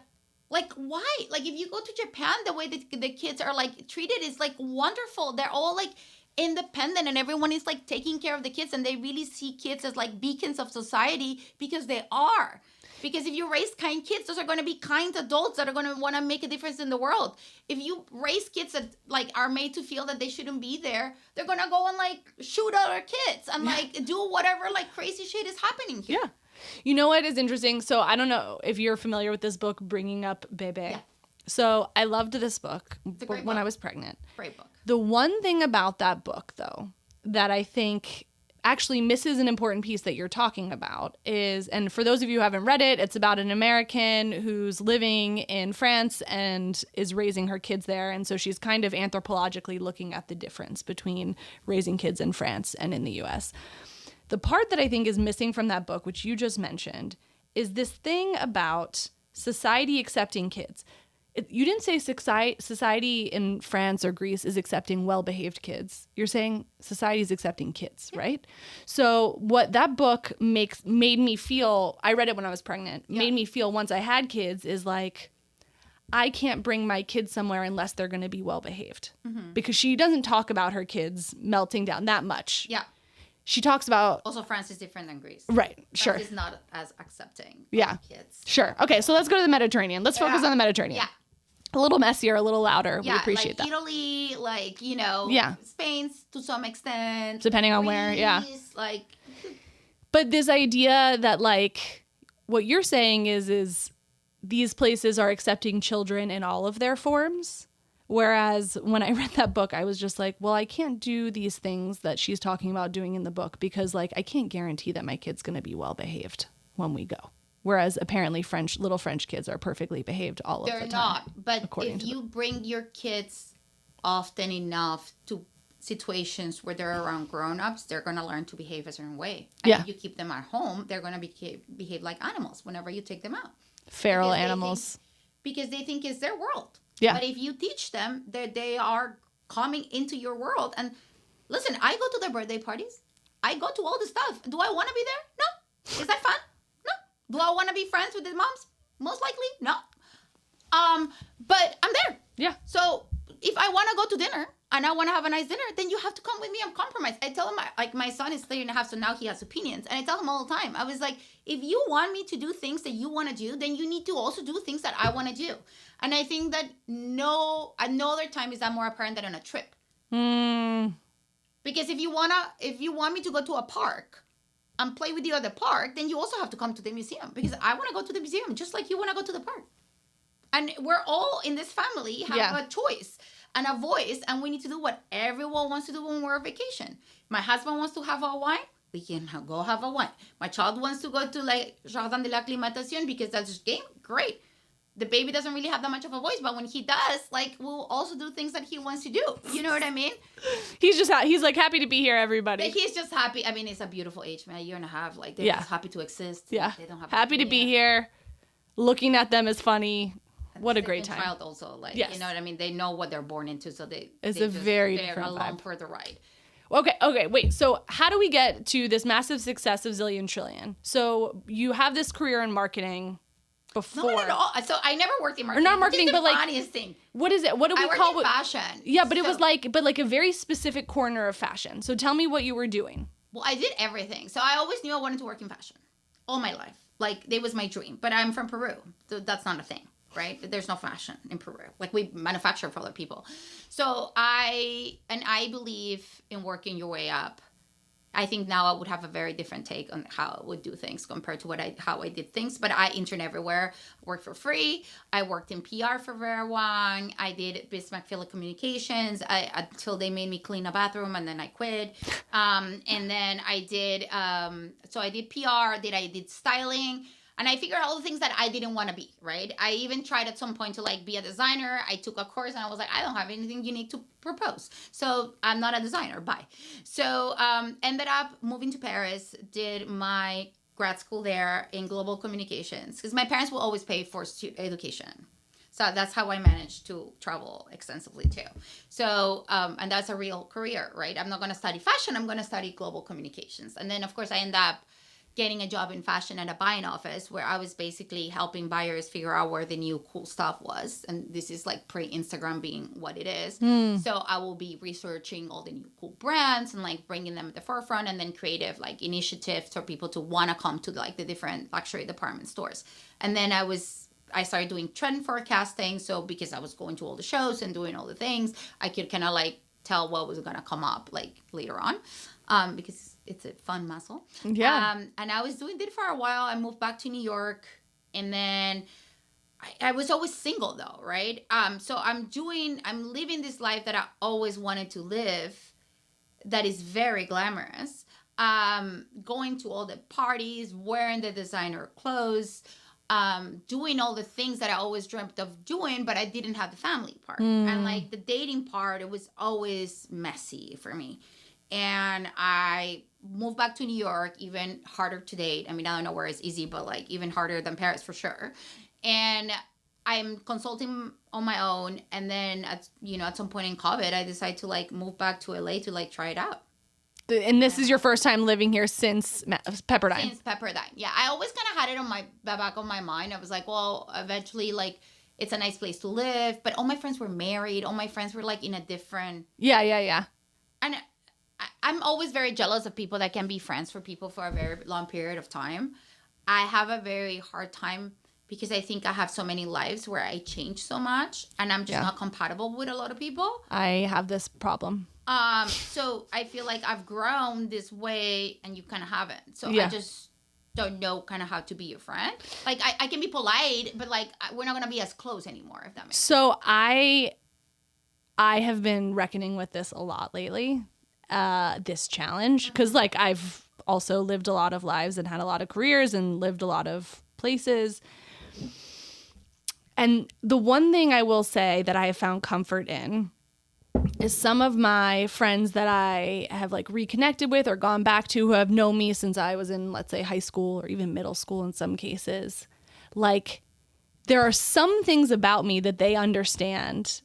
Like, why? Like, if you go to Japan, the way that the kids are like treated is like wonderful. They're all like independent, and everyone is like taking care of the kids, and they really see kids as like beacons of society, because they are. Because if you raise kind kids, those are going to be kind adults that are going to want to make a difference in the world. If you raise kids that like are made to feel that they shouldn't be there, they're going to go and like shoot other kids and like do whatever like crazy shit is happening here. Yeah. You know what is interesting? So I don't know if you're familiar with this book, Bringing Up Bebe. Yeah. So I loved this book when book. I was pregnant. Great book. The one thing about that book, though, that I think actually misses an important piece that you're talking about is, and for those of you who haven't read it, it's about an American who's living in France and is raising her kids there. And so she's kind of anthropologically looking at the difference between raising kids in France and in the US. The part that I think is missing from that book, which you just mentioned, is this thing about society accepting kids. You didn't say society in France or Greece is accepting well-behaved kids. You're saying society is accepting kids, right? So what that book made me feel, I read it when I was pregnant, made me feel once I had kids is like, I can't bring my kids somewhere unless they're going to be well-behaved. Mm-hmm. Because she doesn't talk about her kids melting down that much. Yeah. She talks about... Also, France is different than Greece. Right, sure. France is not as accepting of kids. Sure. Okay, so let's go to the Mediterranean. Let's focus on the Mediterranean. Yeah. A little messier, a little louder. We appreciate like that. Italy, like, you know, Spain to some extent. Depending on Greece, where, like... But this idea that, like, what you're saying is these places are accepting children in all of their forms. Whereas when I read that book, I was just like, well, I can't do these things that she's talking about doing in the book because, like, I can't guarantee that my kid's going to be well behaved when we go. Whereas apparently little French kids are perfectly behaved all of the time. They're not. But if you bring your kids often enough to situations where they're around grown-ups, they're going to learn to behave a certain way. And if you keep them at home, they're going to behave like animals whenever you take them out. Feral animals. Because they think it's their world. Yeah. But if you teach them that they are coming into your world, and listen, I go to their birthday parties. I go to all the stuff. Do I want to be there? No. Is that fun? No. Do I want to be friends with the moms? Most likely, no. But I'm there. Yeah. So if I want to go to dinner and I want to have a nice dinner, then you have to come with me and compromise. I tell him, like, my son is 3.5, so now he has opinions. And I tell him all the time, I was like, if you want me to do things that you want to do, then you need to also do things that I want to do. And I think that no other time is that more apparent than on a trip. Because if you want me to go to a park and play with you at the park, then you also have to come to the museum. Because I want to go to the museum just like you want to go to the park. And we're all in this family have a choice and a voice, and we need to do what everyone wants to do when we're on vacation. My husband wants to have a wine, we can go have a wine. My child wants to go to like Jardin de l'Acclimatation because that's his game, great. The baby doesn't really have that much of a voice, but when he does, like, we'll also do things that he wants to do. You know what I mean? He's like happy to be here, everybody. Like, he's just happy. I mean, it's a beautiful age, man. A year and a half. Like, they're just happy to exist. Yeah. They don't have happy to be here. Looking at them is funny. What a great time. Child also, like, you know what I mean? They know what they're born into, so it's a very different along vibe. for the ride. Okay, wait. So how do we get to this massive success of Zillion Trillion? So you have this career in marketing before. Not at all. So I never worked in marketing. Or not marketing, which is but the like funniest thing. What is it? What do we I call worked in fashion. Yeah, but it So- was like a very specific corner of fashion. So tell me what you were doing. Well, I did everything. So I always knew I wanted to work in fashion all my life. Like, it was my dream. But I'm from Peru. So that's not a thing, right? There's no fashion in Peru. Like, we manufacture for other people. So I believe in working your way up. I think now I would have a very different take on how I would do things compared to how I did things. But I interned everywhere, worked for free. I worked in PR for very long. I did Bismarck Communications until they made me clean a bathroom, and then I quit. And then I did so I did PR. I did styling. And I figured out all the things that I didn't want to be, right? I even tried at some point to like be a designer. I took a course and I was like, I don't have anything unique to propose. So I'm not a designer, bye. So ended up moving to Paris, did my grad school there in global communications. Because my parents will always pay for education. So that's how I managed to travel extensively too. So, and that's a real career, right? I'm not going to study fashion. I'm going to study global communications. And then of course I end up getting a job in fashion at a buying office where I was basically helping buyers figure out where the new cool stuff was. And this is like pre-Instagram being what it is. So I will be researching all the new cool brands and like bringing them at the forefront, and then creative like initiatives for people to want to come to like the different luxury department stores. And then I started doing trend forecasting. So because I was going to all the shows and doing all the things, I could kind of like tell what was going to come up like later on. Because it's a fun muscle. Yeah. And I was doing it for a while. I moved back to New York, and then I was always single though, right? So I'm living this life that I always wanted to live, that is very glamorous. Going to all the parties, wearing the designer clothes, doing all the things that I always dreamt of doing, but I didn't have the family part. And like the dating part, it was always messy for me. And I moved back to New York, even harder to date. I mean, I don't know where it's easy, but like even harder than Paris for sure. And I'm consulting on my own. And then at some point in COVID, I decided to like move back to LA to like try it out. And this is your first time living here since Pepperdine. Since Pepperdine. Yeah. I always kind of had it on the back of my mind. I was like, well, eventually like it's a nice place to live. But all my friends were married. All my friends were like in a different. Yeah. And I'm always very jealous of people that can be friends for people for a very long period of time. I have a very hard time because I think I have so many lives where I change so much, and I'm just not compatible with a lot of people. I have this problem. So I feel like I've grown this way and you kind of haven't. So I just don't know kind of how to be your friend. Like I can be polite, but like we're not going to be as close anymore, if that makes sense. So I have been reckoning with this a lot lately. This challenge, because like I've also lived a lot of lives and had a lot of careers and lived a lot of places. And the one thing I will say that I have found comfort in is some of my friends that I have like reconnected with or gone back to who have known me since I was in, let's say, high school or even middle school in some cases. Like there are some things about me that they understand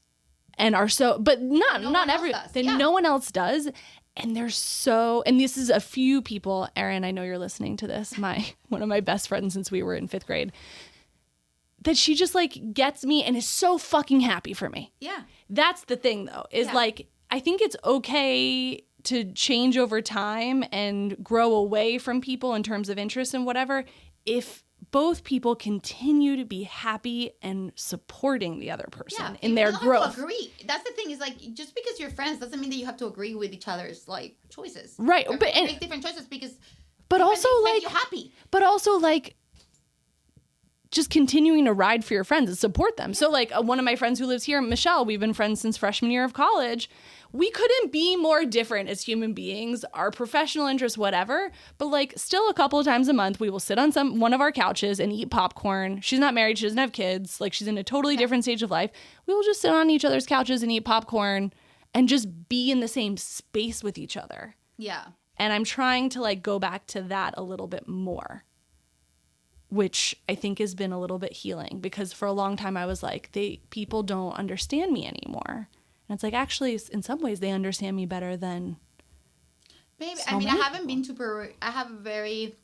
and are so, but not every, that no one else does. And they're so, and this is a few people, Erin, I know you're listening to this, one of my best friends since we were in 5th grade, that she just like gets me and is so fucking happy for me. Yeah. That's the thing though, is like, I think it's okay to change over time and grow away from people in terms of interest and whatever, if both people continue to be happy and supporting the other person in their growth. You have to agree. That's the thing, is like, just because you're friends doesn't mean that you have to agree with each other's like choices. Right. But make different choices because also like you happy. But also like just continuing to ride for your friends and support them. So like one of my friends who lives here, Michelle, we've been friends since freshman year of college. We couldn't be more different as human beings, our professional interests, whatever. But like still a couple of times a month, we will sit on one of our couches and eat popcorn. She's not married. She doesn't have kids. Like she's in a totally different stage of life. We will just sit on each other's couches and eat popcorn and just be in the same space with each other. Yeah. And I'm trying to like go back to that a little bit more, which I think has been a little bit healing, because for a long time I was like, people don't understand me anymore. And it's like, actually, in some ways, they understand me better than maybe. So I many haven't people. been to Peru. I have a very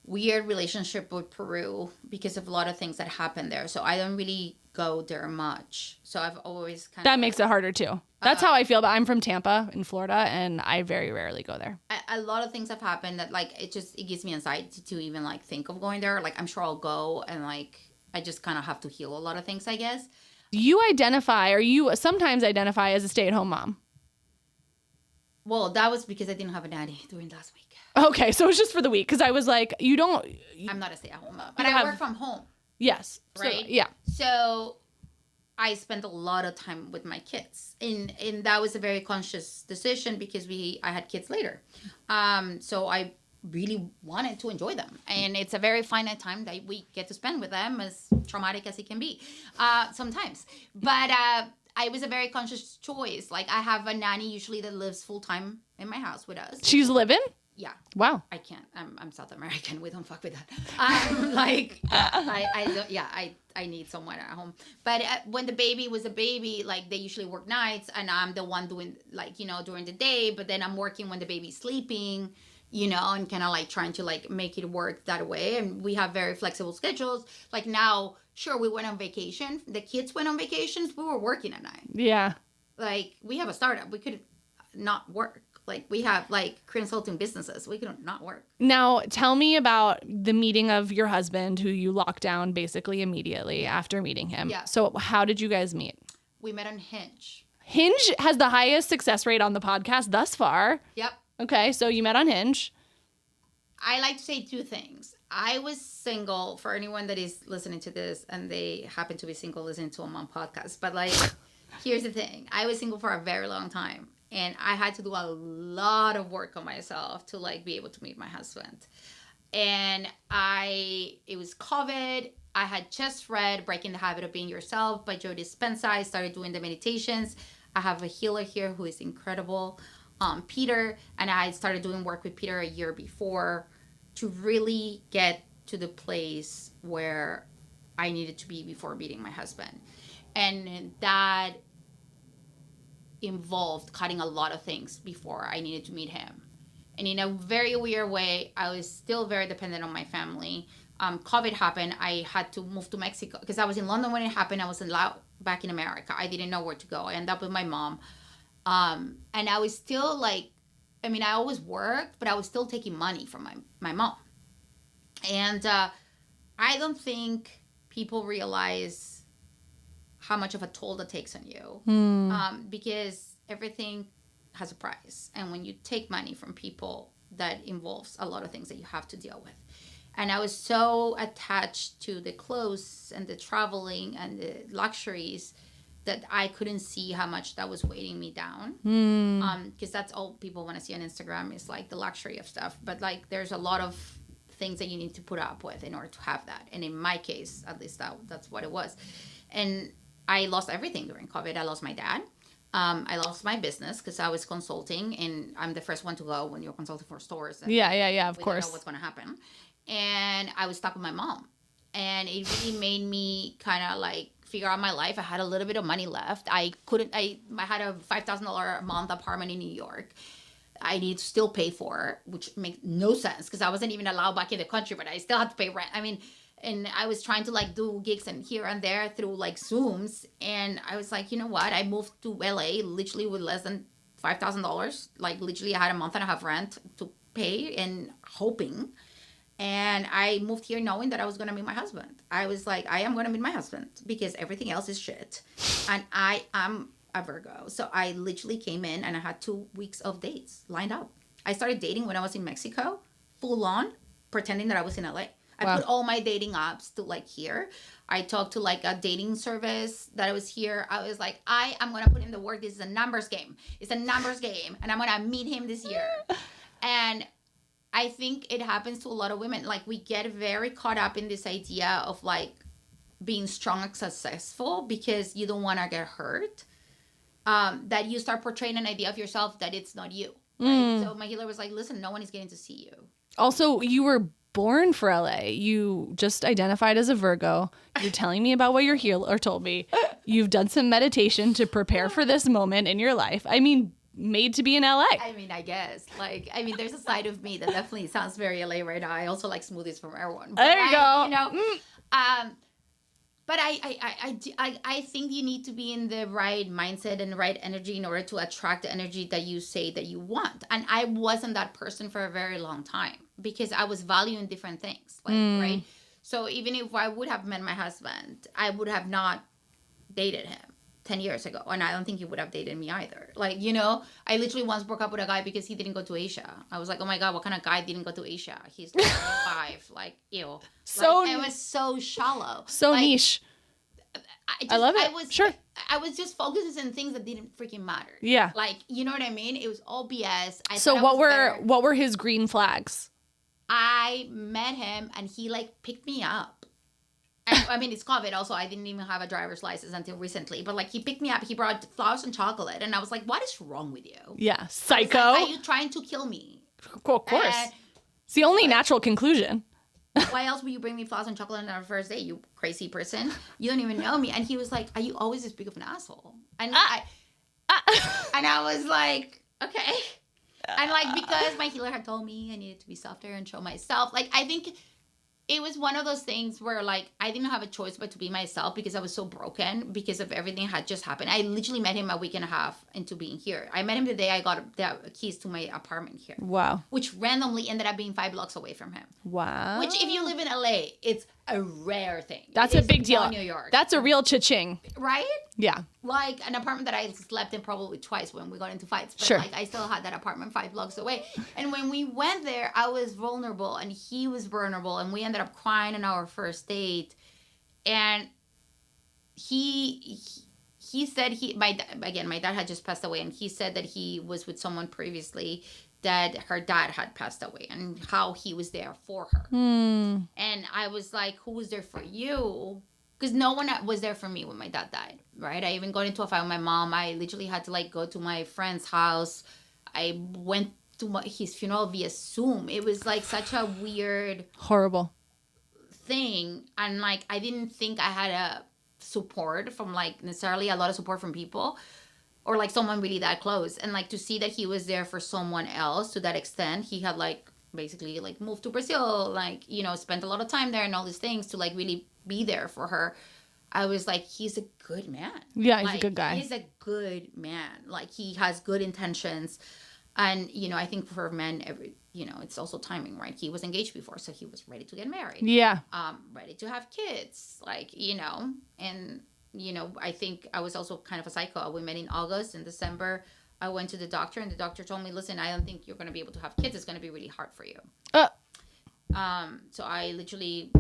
weird relationship with Peru because of a lot of things that happened there. So I don't really go there much. So I've always kind of... That makes it harder too. That's how I feel, but I'm from Tampa in Florida and I very rarely go there. A lot of things have happened that like it gives me anxiety to even like think of going there. Like I'm sure I'll go and like I just kind of have to heal a lot of things, I guess. You sometimes identify as a stay-at-home mom. Well, that was because I didn't have a nanny during last week. Okay, so it's just for the week because I was like, I'm not a stay-at-home mom, but I work from home. Yes. Right? So, yeah. So I spent a lot of time with my kids. And that was a very conscious decision because I had kids later. So I really wanted to enjoy them. And it's a very finite time that we get to spend with them, as traumatic as it can be sometimes. But it was a very conscious choice. Like I have a nanny usually that lives full-time in my house with us. She's living? Yeah. Wow. I can't. I'm South American. We don't fuck with that. Like, I need someone at home. But when the baby was a baby, like they usually work nights and I'm the one doing like, during the day, but then I'm working when the baby's sleeping, and kind of like trying to like make it work that way. And we have very flexible schedules. Like now, sure, we went on vacation. The kids went on vacations. We were working at night. Yeah. Like we have a startup. We could not work. Like, we have, like, consulting businesses. We can not work. Now, tell me about the meeting of your husband, who you locked down basically immediately after meeting him. Yeah. So how did you guys meet? We met on Hinge. Hinge has the highest success rate on the podcast thus far. Yep. Okay, so you met on Hinge. I like to say two things. I was single, for anyone that is listening to this, and they happen to be single listening to a mom podcast. But, like, here's the thing. I was single for a very long time. And I had to do a lot of work on myself to like be able to meet my husband. And it was COVID. I had just read Breaking the Habit of Being Yourself by Joe Dispenza. I started doing the meditations. I have a healer here who is incredible, Peter. And I started doing work with Peter a year before to really get to the place where I needed to be before meeting my husband. And that involved cutting a lot of things before I needed to meet him. And in a very weird way, I was still very dependent on my family. COVID happened. I had to move to Mexico because I was in London when it happened. I was back in America. I didn't know where to go. I ended up with my mom. And I was still like, I always worked, but I was still taking money from my mom. And I don't think people realize how much of a toll that takes on you. Because everything has a price. And when you take money from people, that involves a lot of things that you have to deal with. And I was so attached to the clothes and the traveling and the luxuries that I couldn't see how much that was weighing me down. Because that's all people want to see on Instagram is like the luxury of stuff. But like there's a lot of things that you need to put up with in order to have that. And in my case, at least that's what it was. And I lost everything during COVID. I lost my dad. I lost my business because I was consulting, and I'm the first one to go when you're consulting for stores. And yeah, of we course. don't know what's going to happen. And I was stuck with my mom. And it really made me kind of like figure out my life. I had a little bit of money left. I had a $5,000 a month apartment in New York. I need to still pay for, which makes no sense because I wasn't even allowed back in the country, but I still had to pay rent. And I was trying to like do gigs and here and there through like Zooms. And I was like, you know what? I moved to LA literally with less than $5,000. Like literally I had a month and a half rent to pay and hoping. And I moved here knowing that I was going to meet my husband. I was like, I am going to meet my husband because everything else is shit. And I am a Virgo. So I literally came in and I had 2 weeks of dates lined up. I started dating when I was in Mexico, full on, pretending that I was in LA. I put all my dating apps to like here. I talked to like a dating service that I was here. I was like, I am going to put in the work. This is a numbers game. It's a numbers game. And I'm going to meet him this year. And I think it happens to a lot of women. Like we get very caught up in this idea of like being strong and successful because you don't want to get hurt. That you start portraying an idea of yourself that it's not you. Right? So my healer was like, listen, no one is getting to see you. Also, you were born for LA. You just identified as a Virgo. You're telling me about what your healer told me. You've done some meditation to prepare for this moment in your life. made to be in LA. I mean, I guess. Like, I mean, there's a side of me that definitely sounds very LA right now. I also like smoothies from everyone. But There you go. You know, but I think you need to be in the right mindset and the right energy in order to attract the energy that you say that you want. And I wasn't that person for a very long time because I was valuing different things, like, right? So even if I would have met my husband, I would have not dated him 10 years ago. And I don't think he would have dated me either. Like, you know, I literally once broke up with a guy because he didn't go to Asia. I was like, oh my God, what kind of guy didn't go to Asia? He's like 5, like, ew. So like, it was so shallow. So like, niche. I love it. I was just focusing on things that didn't freaking matter. Yeah. Like, you know what I mean? It was all BS. So what were his green flags? I met him and he like picked me up. I mean, it's COVID. Also, I didn't even have a driver's license until recently. But like, he picked me up. He brought flowers and chocolate, and I was like, "What is wrong with you?" Yeah, psycho. Like, are you trying to kill me? Of course. It's the only natural conclusion. Why else would you bring me flowers and chocolate on our first date, you crazy person? You don't even know me. And he was like, "Are you always this big of an asshole?" And and I was like, "Okay." And like, because my healer had told me I needed to be softer and show myself. Like, I think it was one of those things where, like, I didn't have a choice but to be myself because I was so broken because of everything had just happened. I literally met him a week and a half into being here. I met him the day I got the keys to my apartment here. Wow. Which randomly ended up being 5 blocks away from him. Wow. Which, if you live in LA, it's a rare thing. That's a big deal. In New York. That's a real cha-ching. Right? Yeah. Like an apartment that I slept in probably twice when we got into fights. But sure. Like, I still had that apartment 5 blocks away. And when we went there, I was vulnerable and he was vulnerable. And we ended up crying on our first date. And he said my dad had just passed away. And he said that he was with someone previously that her dad had passed away and how he was there for her. And I was like, who was there for you? Because no one was there for me when my dad died, right? I even got into a fight with my mom. I literally had to like go to my friend's house. I went to his funeral via Zoom. It was like such a weird, horrible thing. And like, I didn't think I had a support from like necessarily a lot of support from people or like someone really that close. And like to see that he was there for someone else to that extent, he had like basically like moved to Brazil, like, you know, spent a lot of time there and all these things to like really be there for her. I was like, he's a good man. Yeah, he's like, a good guy. He's a good man. Like, he has good intentions. And, you know, I think for men, it's also timing, right? He was engaged before, so he was ready to get married. Yeah. Ready to have kids. Like, you know, and, you know, I think I was also kind of a psycho. We met in August. In December, I went to the doctor, and the doctor told me, listen, I don't think you're going to be able to have kids. It's going to be really hard for you. So I literally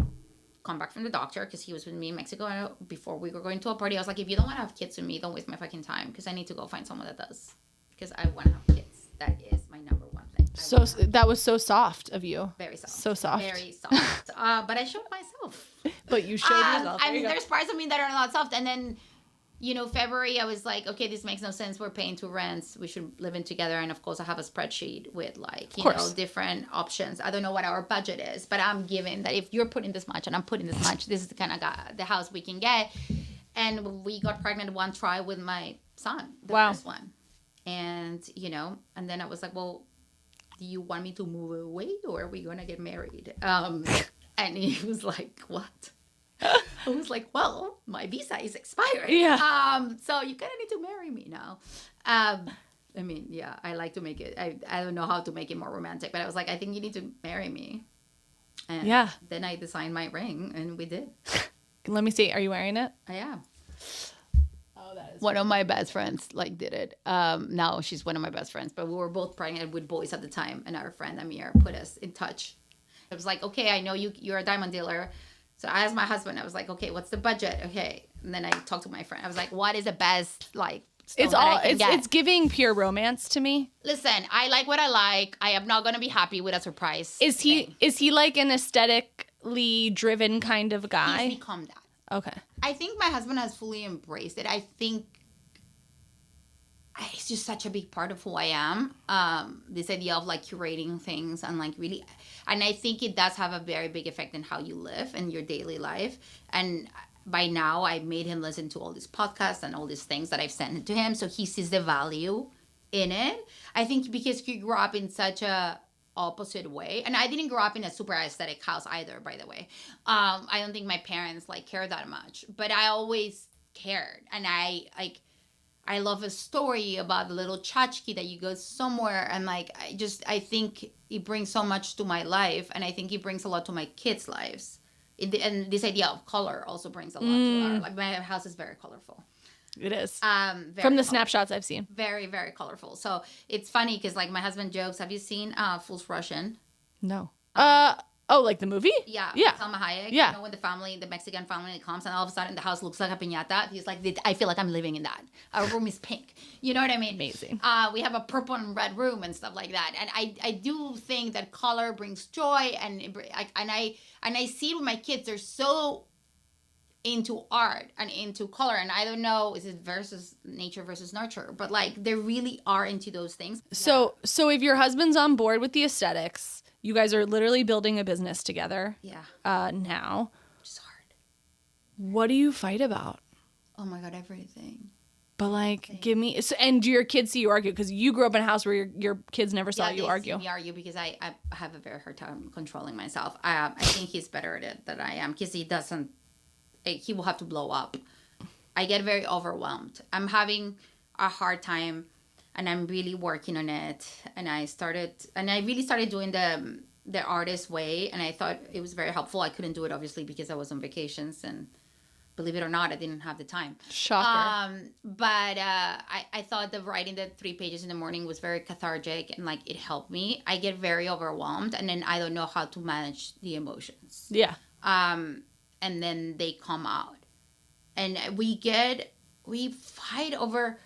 come back from the doctor because he was with me in Mexico before we were going to a party. I was like, if you don't want to have kids with me, don't waste my fucking time because I need to go find someone that does because I want to have kids. That is my number one thing. So that was so soft of you. Very soft. So soft. Very soft. But I showed myself. But you showed yourself. I mean, there's parts of me that are not soft. And then, you know, February, I was like, okay, this makes no sense. We're paying 2 rents. We should live in together. And of course, I have a spreadsheet with like, you know, different options. I don't know what our budget is, but I'm giving that if you're putting this much and I'm putting this much, this is the kind of the house we can get. And we got pregnant one try with my son, the first one. And, you know, and then I was like, well, do you want me to move away or are we going to get married? And he was like, what? I was like, well, my visa is expiring. Yeah. So you kind of need to marry me now. I mean, yeah, I like to make it. I don't know how to make it more romantic, but I was like, I think you need to marry me. And then I designed my ring and we did. Let me see. Are you wearing it? I am. Oh, that is one of my best friends like did it. Now she's one of my best friends, but we were both pregnant with boys at the time, and our friend Amir put us in touch. It was like, okay, I know you're a diamond dealer. So I asked my husband, I was like, okay, what's the budget? Okay. And then I talked to my friend. I was like, what is the best, like, it's giving pure romance to me. Listen, I like what I like. I am not going to be happy with a surprise. Is he like an aesthetically driven kind of guy? He's become that. Okay. I think my husband has fully embraced it. I think it's just such a big part of who I am. This idea of like curating things and like really, and I think it does have a very big effect in how you live and your daily life. And by now I made him listen to all these podcasts and all these things that I've sent to him. So he sees the value in it. I think because you grew up in such a opposite way, and I didn't grow up in a super aesthetic house either, by the way. I don't think my parents like care that much, but I always cared, and I love a story about the little tchotchke that you go somewhere, and like I think it brings so much to my life, and I think it brings a lot to my kids' lives. And this idea of color also brings a lot to our, like, my house is very colorful. It is. Very From the colorful. snapshots I've seen. Very, very colorful. So it's funny because like my husband jokes, have you seen Fool's Russian? No. Oh, like the movie? Yeah. Yeah. Salma Hayek. Yeah. You know, when the Mexican family comes and all of a sudden the house looks like a piñata. He's like, I feel like I'm living in that. Our room is pink. You know what I mean? Amazing. We have a purple and red room and stuff like that. And I do think that color brings joy, and I see it with my kids. They're so into art and into color, and I don't know, is it versus nature versus nurture, but like they really are into those things. So if your husband's on board with the aesthetics, you guys are literally building a business together. Yeah. Now. It's hard. What do you fight about? Oh my God, everything. But like, give me. And do your kids see you argue? Because you grew up in a house where your kids never saw you argue. See me argue because I have a very hard time controlling myself. I think he's better at it than I am because he doesn't. He will have to blow up. I get very overwhelmed. I'm having a hard time, and I'm really working on it. And I really started doing the artist way, and I thought it was very helpful. I couldn't do it obviously because I was on vacations, and believe it or not, I didn't have the time. Shocker. But I thought the writing the 3 pages in the morning was very cathartic, and like it helped me. I get very overwhelmed, and then I don't know how to manage the emotions. Yeah. And then they come out, and we fight over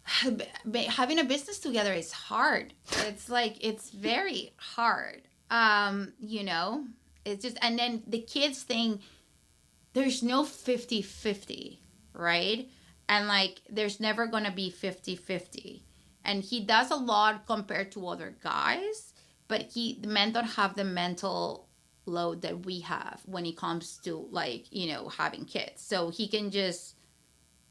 having a business together is hard. It's like, it's very hard. You know, it's just, and then the kids think there's no 50-50, right? And like, there's never going to be 50-50. And he does a lot compared to other guys, but the men don't have the mental load that we have when it comes to like, you know, having kids. So he can just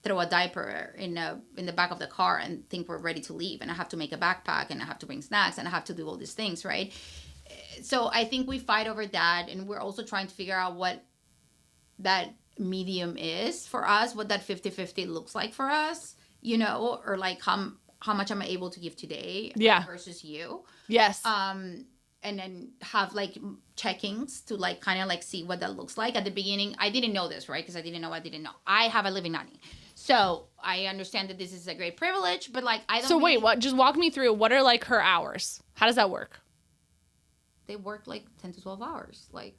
throw a diaper in the back of the car and think we're ready to leave, and I have to make a backpack, and I have to bring snacks, and I have to do all these things, right? So I think we fight over that, and we're also trying to figure out what that medium is for us, what that 50-50 looks like for us, you know, or like how much am I able to give today versus you. Yes. And then have like check-ins to like kind of like see what that looks like. At the beginning, I didn't know this, right? Because I didn't know. I have a living nanny. So I understand that this is a great privilege, but like I don't. So wait, what? Just walk me through. What are like her hours? How does that work? They work like 10 to 12 hours. Like.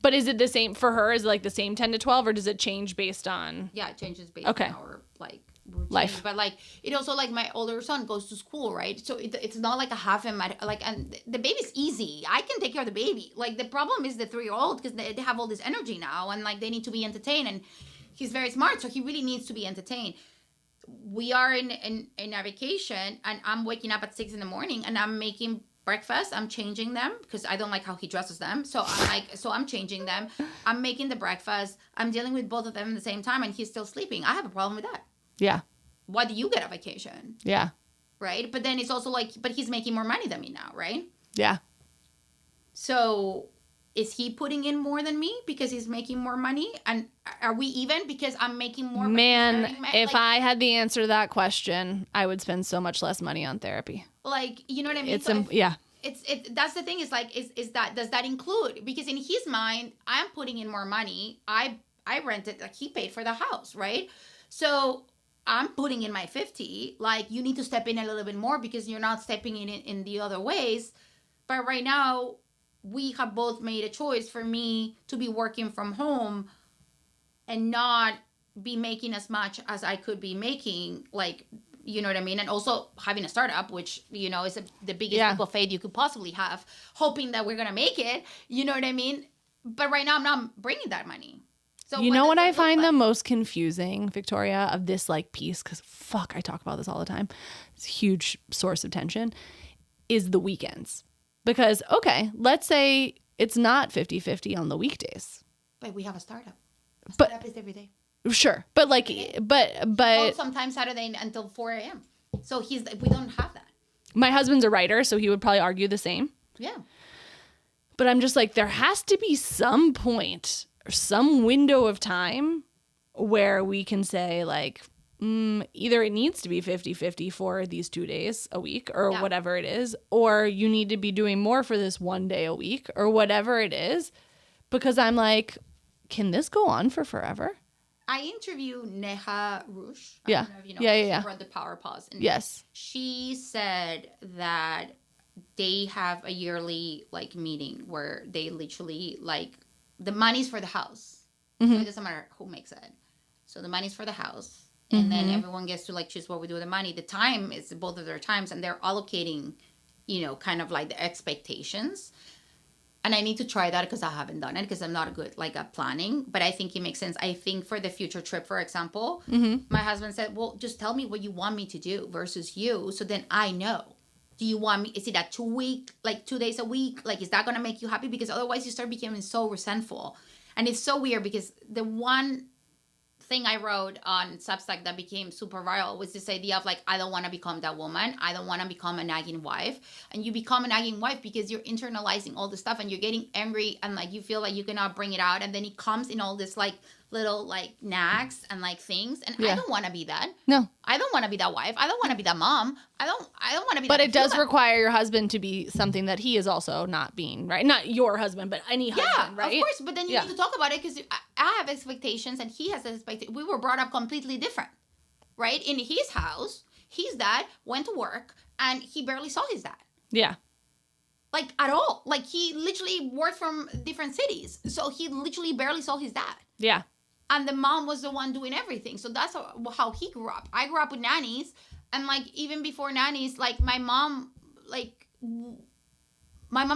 But is it the same for her? Is it like the same 10 to 12, or does it change based on? Yeah, it changes based on our like routine. Life. But like it also, like my older son goes to school, right? So it's not like a half and like, and the baby's easy. I can take care of the baby. Like the problem is the 3-year-old, because they have all this energy now, and like they need to be entertained, and he's very smart, so he really needs to be entertained. We are in a vacation, and I'm waking up at 6 a.m, and I'm making breakfast. I'm changing them because I don't like how he dresses them. So I'm changing them. I'm making the breakfast. I'm dealing with both of them at the same time, and he's still sleeping. I have a problem with that. Yeah. Why do you get a vacation? Yeah. Right? But then it's also like, but he's making more money than me now, right? Yeah. So is he putting in more than me because he's making more money? And are we even because I'm making more? Man, if I had the answer to that question, I would spend so much less money on therapy. Like, you know what I mean? It's that's the thing, is like, is that, does that include, because in his mind, I'm putting in more money. I rented, like he paid for the house, right? So I'm putting in my 50, like you need to step in a little bit more because you're not stepping in the other ways. But right now we have both made a choice for me to be working from home and not be making as much as I could be making, like, you know what I mean? And also having a startup, which, you know, is the biggest leap of faith you could possibly have, hoping that we're going to make it, you know what I mean? But right now I'm not bringing that money. So you know what I find the most confusing, Victoria, of this like piece, because fuck, I talk about this all the time, it's a huge source of tension, is the weekends. Because, okay, let's say it's not 50-50 on the weekdays. But we have a startup. But startup is every day. Sure. But like, but sometimes Saturday until 4 a.m. So we don't have that. My husband's a writer, so he would probably argue the same. Yeah. But I'm just like, there has to be some point or some window of time where we can say like, either it needs to be 50-50 for these 2 days a week or whatever it is, or you need to be doing more for this 1 day a week or whatever it is. Because I'm like, can this go on for forever? I interviewed Neha Rush. Yeah. I don't know if you know Yeah. She wrote the Power Pause. And yes. She said that they have a yearly like meeting where they literally like the money's for the house. So it doesn't matter who makes it. So the money's for the house. And then everyone gets to like choose what we do with the money. The time is both of their times, and they're allocating, kind of like the expectations. And I need to try that because I haven't done it because I'm not good like at planning. But I think it makes sense. I think for the future trip, for example, my husband said, well, just tell me what you want me to do versus you. So then I know. Do you want me? Is it a 2 week, like 2 days a week? Like, is that going to make you happy? Because otherwise you start becoming so resentful. And it's so weird because the one thing I wrote on Substack that became super viral was this idea of like, I don't want to become that woman. I don't want to become a nagging wife. And you become a nagging wife because you're internalizing all this stuff and you're getting angry and like you feel like you cannot bring it out. And then it comes in all this like little like nags and like things. And I don't want to be that. No. I don't want to be that wife. I don't want to be that mom. I don't want to be but that. But it does require your husband to be something that he is also not being, right? Not your husband, but any husband, right? Yeah, of course. But then you need to talk about it because I have expectations and he has expectations. We were brought up completely different, right? In his house, his dad went to work and he barely saw his dad. Yeah. Like at all. Like he literally worked from different cities. So he literally barely saw his dad. Yeah. And the mom was the one doing everything. So that's how he grew up. I grew up with nannies. And like even before nannies, like my mom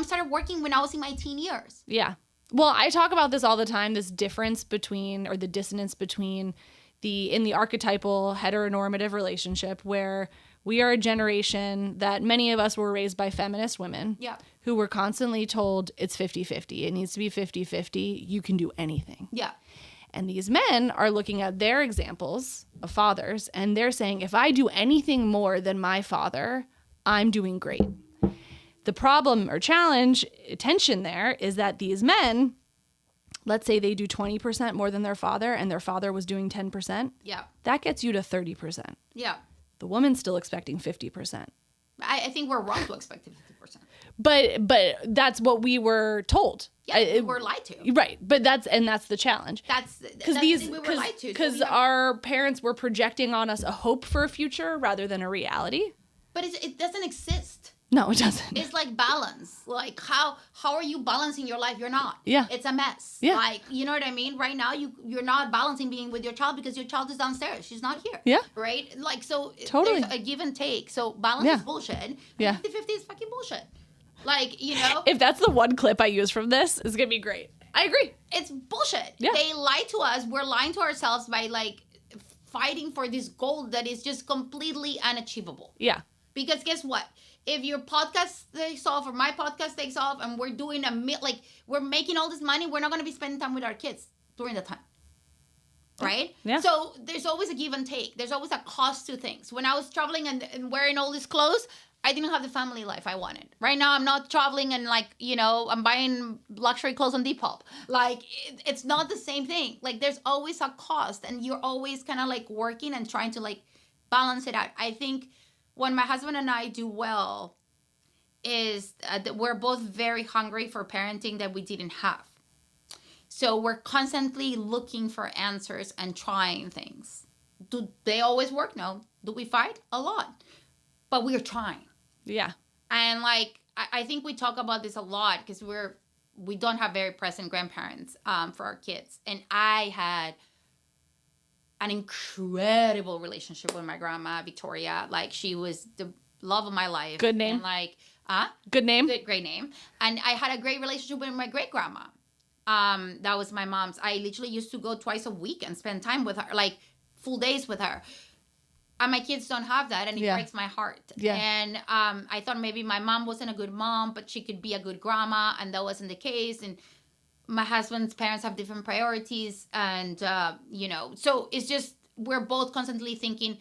started working when I was in my teen years. Yeah. Well, I talk about this all the time, this difference between, or the dissonance between in the archetypal heteronormative relationship where we are a generation that many of us were raised by feminist women who were constantly told it's 50-50. It needs to be 50-50. You can do anything. Yeah. And these men are looking at their examples of fathers and they're saying, if I do anything more than my father, I'm doing great. The problem or challenge, tension there is that these men, let's say they do 20% more than their father and their father was doing 10%. Yeah. That gets you to 30%. Yeah. The woman's still expecting 50%. I think we're wrong to expect 50%. But that's what we were told. Yeah, we were lied to. Right, but that's the challenge. That's we were lied to. Because our parents were projecting on us a hope for a future rather than a reality. But it doesn't exist. No, it doesn't. It's like balance. Like how are you balancing your life? You're not. Yeah. It's a mess. Yeah. Like, you know what I mean? Right now you're not balancing being with your child because your child is downstairs. She's not here. Yeah. Right? Like so totally. There's a give and take. So balance is bullshit. Yeah. 50-50 is fucking bullshit. Like, if that's the one clip I use from this, it's gonna be great. I agree. It's bullshit. Yeah. They lie to us. We're lying to ourselves by like fighting for this goal that is just completely unachievable. Yeah. Because guess what? If your podcast takes off or my podcast takes off and we're doing we're making all this money, we're not going to be spending time with our kids during the time. Right? Yeah. So there's always a give and take. There's always a cost to things. When I was traveling and wearing all these clothes, I didn't have the family life I wanted. Right now, I'm not traveling and I'm buying luxury clothes on Depop. Like, it's not the same thing. Like, there's always a cost and you're always kind of like working and trying to like balance it out. I think when my husband and I do well is that we're both very hungry for parenting that we didn't have. So we're constantly looking for answers and trying things. Do they always work? No. Do we fight? A lot. But we're trying. Yeah. And like, I think we talk about this a lot because we don't have very present grandparents for our kids. And I had an incredible relationship with my grandma, Victoria. Like, she was the love of my life. Good name. And like, good name. Great name. And I had a great relationship with my great grandma. That was my mom's. I literally used to go twice a week and spend time with her, like full days with her. And my kids don't have that, and it breaks my heart. Yeah. And I thought maybe my mom wasn't a good mom, but she could be a good grandma, and that wasn't the case. And my husband's parents have different priorities, and so it's just we're both constantly thinking,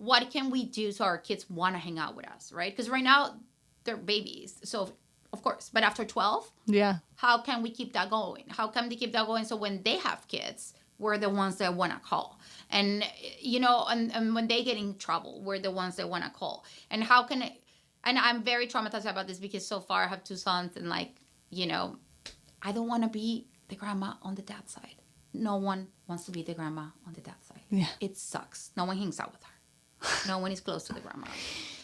what can we do so our kids want to hang out with us, right? Because right now they're babies, so of course. But after 12, Yeah. how can we keep that going? How can they keep that going so when they have kids, we're the ones that want to call? And, and when they get in trouble, we're the ones that want to call. And how can it, and I'm very traumatized about this because so far I have 2 sons and I don't want to be the grandma on the dad side. No one wants to be the grandma on the dad side. Yeah. It sucks. No one hangs out with her. No one is close to the grandma.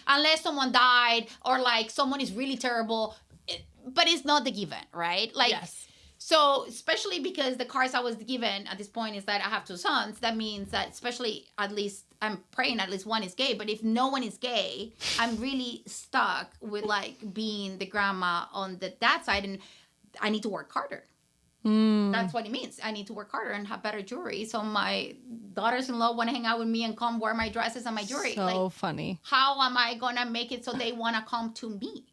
Unless someone died or someone is really terrible. But it's not the given, right? Yes. So especially because the cards I was given at this point is that I have 2 sons. That means that especially at least I'm praying at least one is gay. But if no one is gay, I'm really stuck with being the grandma on the dad side, and I need to work harder. That's what it means. I need to work harder and have better jewelry. So my daughters-in-law want to hang out with me and come wear my dresses and my jewelry. So funny. How am I going to make it so they want to come to me?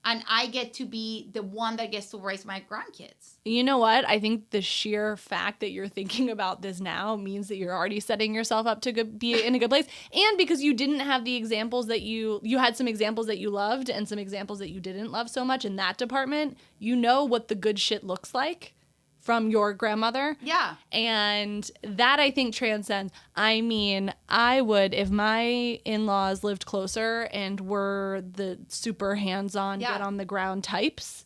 And I get to be the one that gets to raise my grandkids. You know what? I think the sheer fact that you're thinking about this now means that you're already setting yourself up to be in a good place. And because you didn't have the examples that you had some examples that you loved and some examples that you didn't love so much in that department, you know what the good shit looks like from your grandmother. Yeah. And that I think transcends. I mean, I would, if my in-laws lived closer and were the super hands-on, get on the ground types,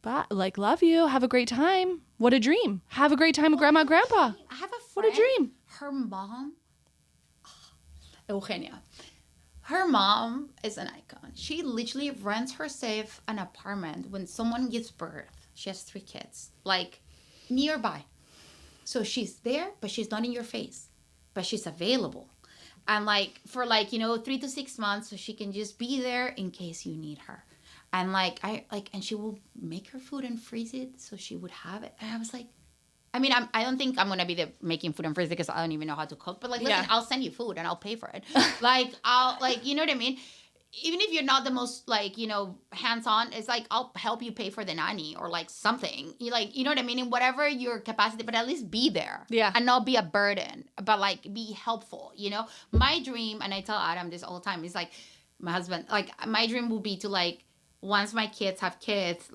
but love you, have a great time. What a dream. Have a great time with grandma and grandpa. I have a friend. What a dream. Her mom, Eugenia, her mom is an icon. She literally rents herself an apartment when someone gives birth. She has 3 kids, nearby. So she's there, but she's not in your face, but she's available. And for 3 to 6 months, so she can just be there in case you need her. And and she will make her food and freeze it so she would have it. And I was I don't think I'm going to be making food and freeze it because I don't even know how to cook. But listen, I'll send you food and I'll pay for it. You know what I mean? Even if you're not the most hands-on, it's I'll help you pay for the nanny or something. You know what I mean? In whatever your capacity, but at least be there. Yeah. And not be a burden, but be helpful, My dream, and I tell Adam this all the time, is my husband, my dream will be to once my kids have kids,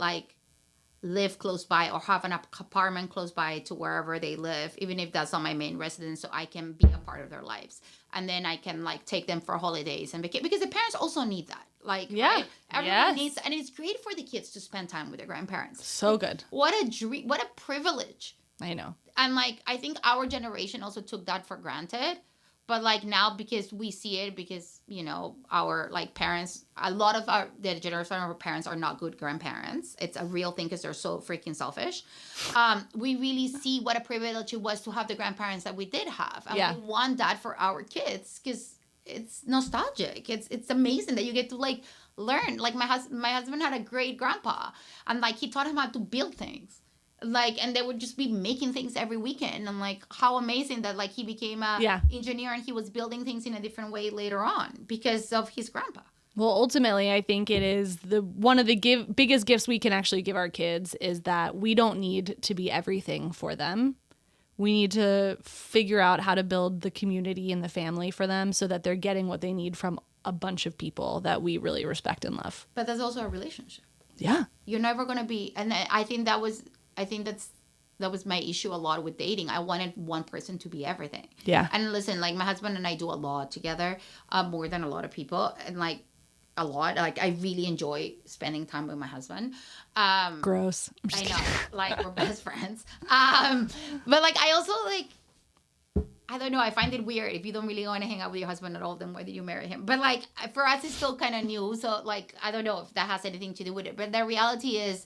live close by or have an apartment close by to wherever they live, even if that's not my main residence, so I can be a part of their lives. And then I can take them for holidays and vacation, because the parents also need that. Right? Everyone needs, and it's great for the kids to spend time with their grandparents. So good. What a dream, what a privilege. I know. And I think our generation also took that for granted. But now, because we see it, because our parents, a lot of the generation of our parents are not good grandparents. It's a real thing because they're so freaking selfish. We really see what a privilege it was to have the grandparents that we did have, and we want that for our kids because it's nostalgic. It's amazing that you get to learn. My husband had a great grandpa, and he taught him how to build things. And they would just be making things every weekend. And how amazing that he became a engineer and he was building things in a different way later on because of his grandpa. Well, ultimately, I think it is one of the biggest gifts we can actually give our kids is that we don't need to be everything for them. We need to figure out how to build the community and the family for them so that they're getting what they need from a bunch of people that we really respect and love. But that's also a relationship. Yeah. You're never going to be, and I think that was my issue a lot with dating. I wanted one person to be everything. Yeah. And listen, my husband and I do a lot together, more than a lot of people. And a lot. I really enjoy spending time with my husband. Gross. I know. We're best friends. But I also I don't know. I find it weird if you don't really want to hang out with your husband at all, then why did you marry him? But for us, it's still kind of new. So I don't know if that has anything to do with it. But the reality is,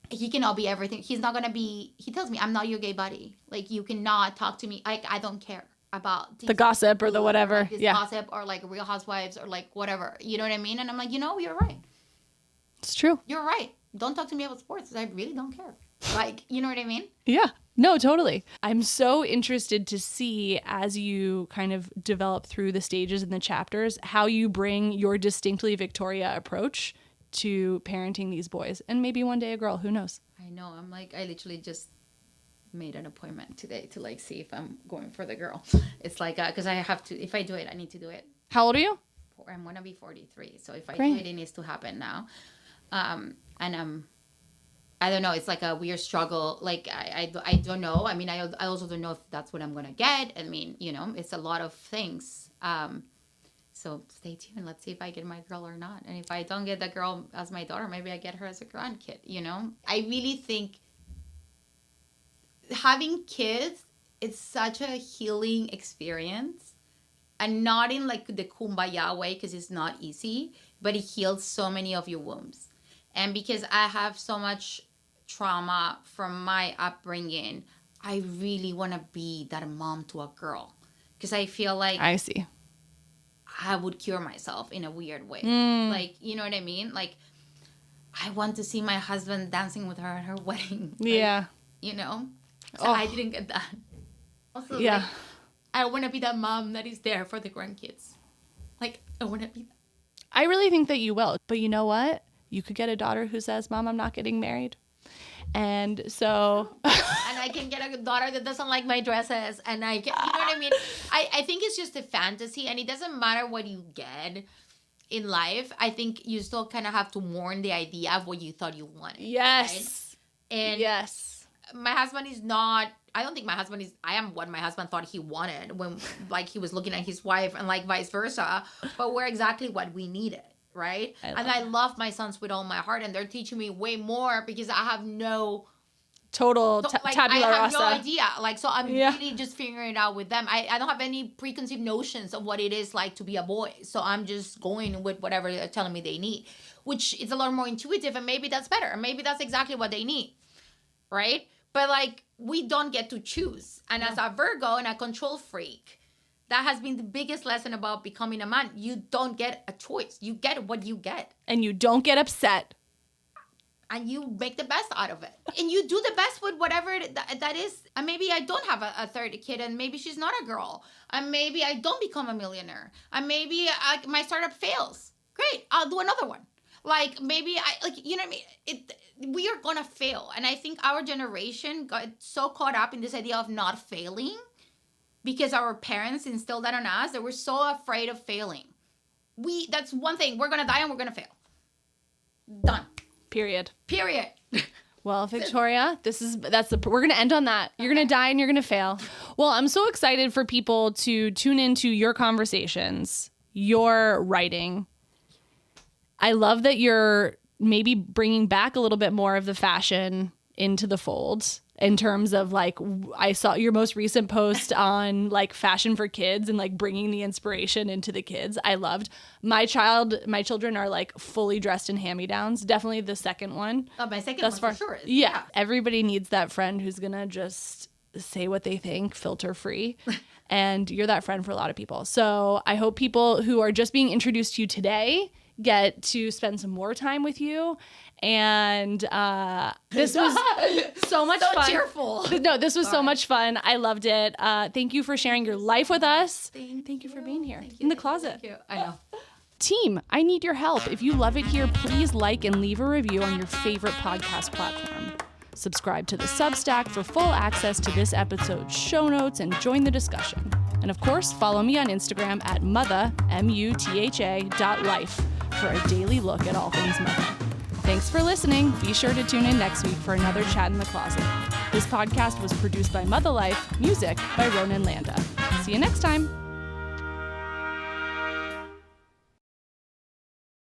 he cannot be everything. He's not going to be, he tells me, I'm not your gay buddy. You cannot talk to me. I don't care about the gossip or the whatever. Gossip or Real Housewives or whatever. You know what I mean? And I'm you're right. It's true. You're right. Don't talk to me about sports. I really don't care. You know what I mean? Yeah. No, totally. I'm so interested to see, as you kind of develop through the stages and the chapters, how you bring your distinctly Victoria approach to parenting these boys, and maybe one day a girl, who knows? I know. I literally just made an appointment today to like see if I'm going for the girl. It's like because I have to. If I do it, I need to do it. How old are you? I'm gonna be 43. So if I Great. do it, it needs to happen now. And I don't know. It's like a weird struggle. Like I don't know. I mean, I also don't know if that's what I'm gonna get. I mean, you know, it's a lot of things. So stay tuned. Let's see if I get my girl or not. And if I don't get the girl as my daughter, maybe I get her as a grandkid. You know, I really think having kids, it's such a healing experience, and not in like the kumbaya way, because it's not easy, but it heals so many of your wounds. And because I have so much trauma from my upbringing, I really want to be that mom to a girl, because I feel like I see. I would cure myself in a weird way. Like, you know what I mean? Like, I want to see my husband dancing with her at her wedding. Yeah. Like, you know? So I didn't get that. Also, like, I want to be that mom that is there for the grandkids. Like, I want to be that. I really think that you will. But you know what? You could get a daughter who says, Mom, I'm not getting married. And so... And I can get a daughter that doesn't like my dresses. And I can, you know what I mean? I think it's just a fantasy. And it doesn't matter what you get in life. I think you still kind of have to mourn the idea of what you thought you wanted. Yes. Right? And yes. My husband is not... I don't think my husband is... I am what my husband thought he wanted when, like, he was looking at his wife, and, like, vice versa. But we're exactly what we needed, right? I love my sons with all my heart, and they're teaching me way more because I have no... Total like, tabula I have rasa. no idea. Like, so I'm really just figuring it out with them. I don't have any preconceived notions of what it is like to be a boy. So I'm just going with whatever they're telling me they need, which is a lot more intuitive, and maybe that's better. Maybe that's exactly what they need, right? But, like, we don't get to choose. And as a Virgo and a control freak, that has been the biggest lesson about becoming a man. You don't get a choice. You get what you get. And you don't get upset. And you make the best out of it. And you do the best with whatever that is. And maybe I don't have a third kid, and maybe she's not a girl. And maybe I don't become a millionaire. And maybe my startup fails. Great. I'll do another one. Like, maybe you know what I mean? We are going to fail. And I think our generation got so caught up in this idea of not failing because our parents instilled that on us that we're so afraid of failing. That's one thing. We're going to die and we're going to fail. Done. Period. Well, Victoria, we're going to end on that. You're going to die and you're going to fail. Well, I'm so excited for people to tune into your conversations, your writing. I love that you're maybe bringing back a little bit more of the fashion into the fold in terms of, like, I saw your most recent post on, like, fashion for kids and, like, bringing the inspiration into the kids. I loved my children are, like, fully dressed in hand-me-downs. Definitely the second one. Oh, my second one for sure is. Yeah. Everybody needs that friend who's going to just say what they think, filter free. And you're that friend for a lot of people. So I hope people who are just being introduced to you today get to spend some more time with you. And this was so much fun. Cheerful. No, this was so much fun. I loved it. Thank you for sharing your life with us. Thank you for being here in the closet. Thank you. I know. Team, I need your help. If you love it here, please like and leave a review on your favorite podcast platform. Subscribe to the Substack for full access to this episode's show notes and join the discussion. And of course, follow me on Instagram at Mutha, MUTHA.life for a daily look at all things Mutha. Thanks for listening. Be sure to tune in next week for another Chat in the Closet. This podcast was produced by Mutha Life, music by Ronan Landa. See you next time.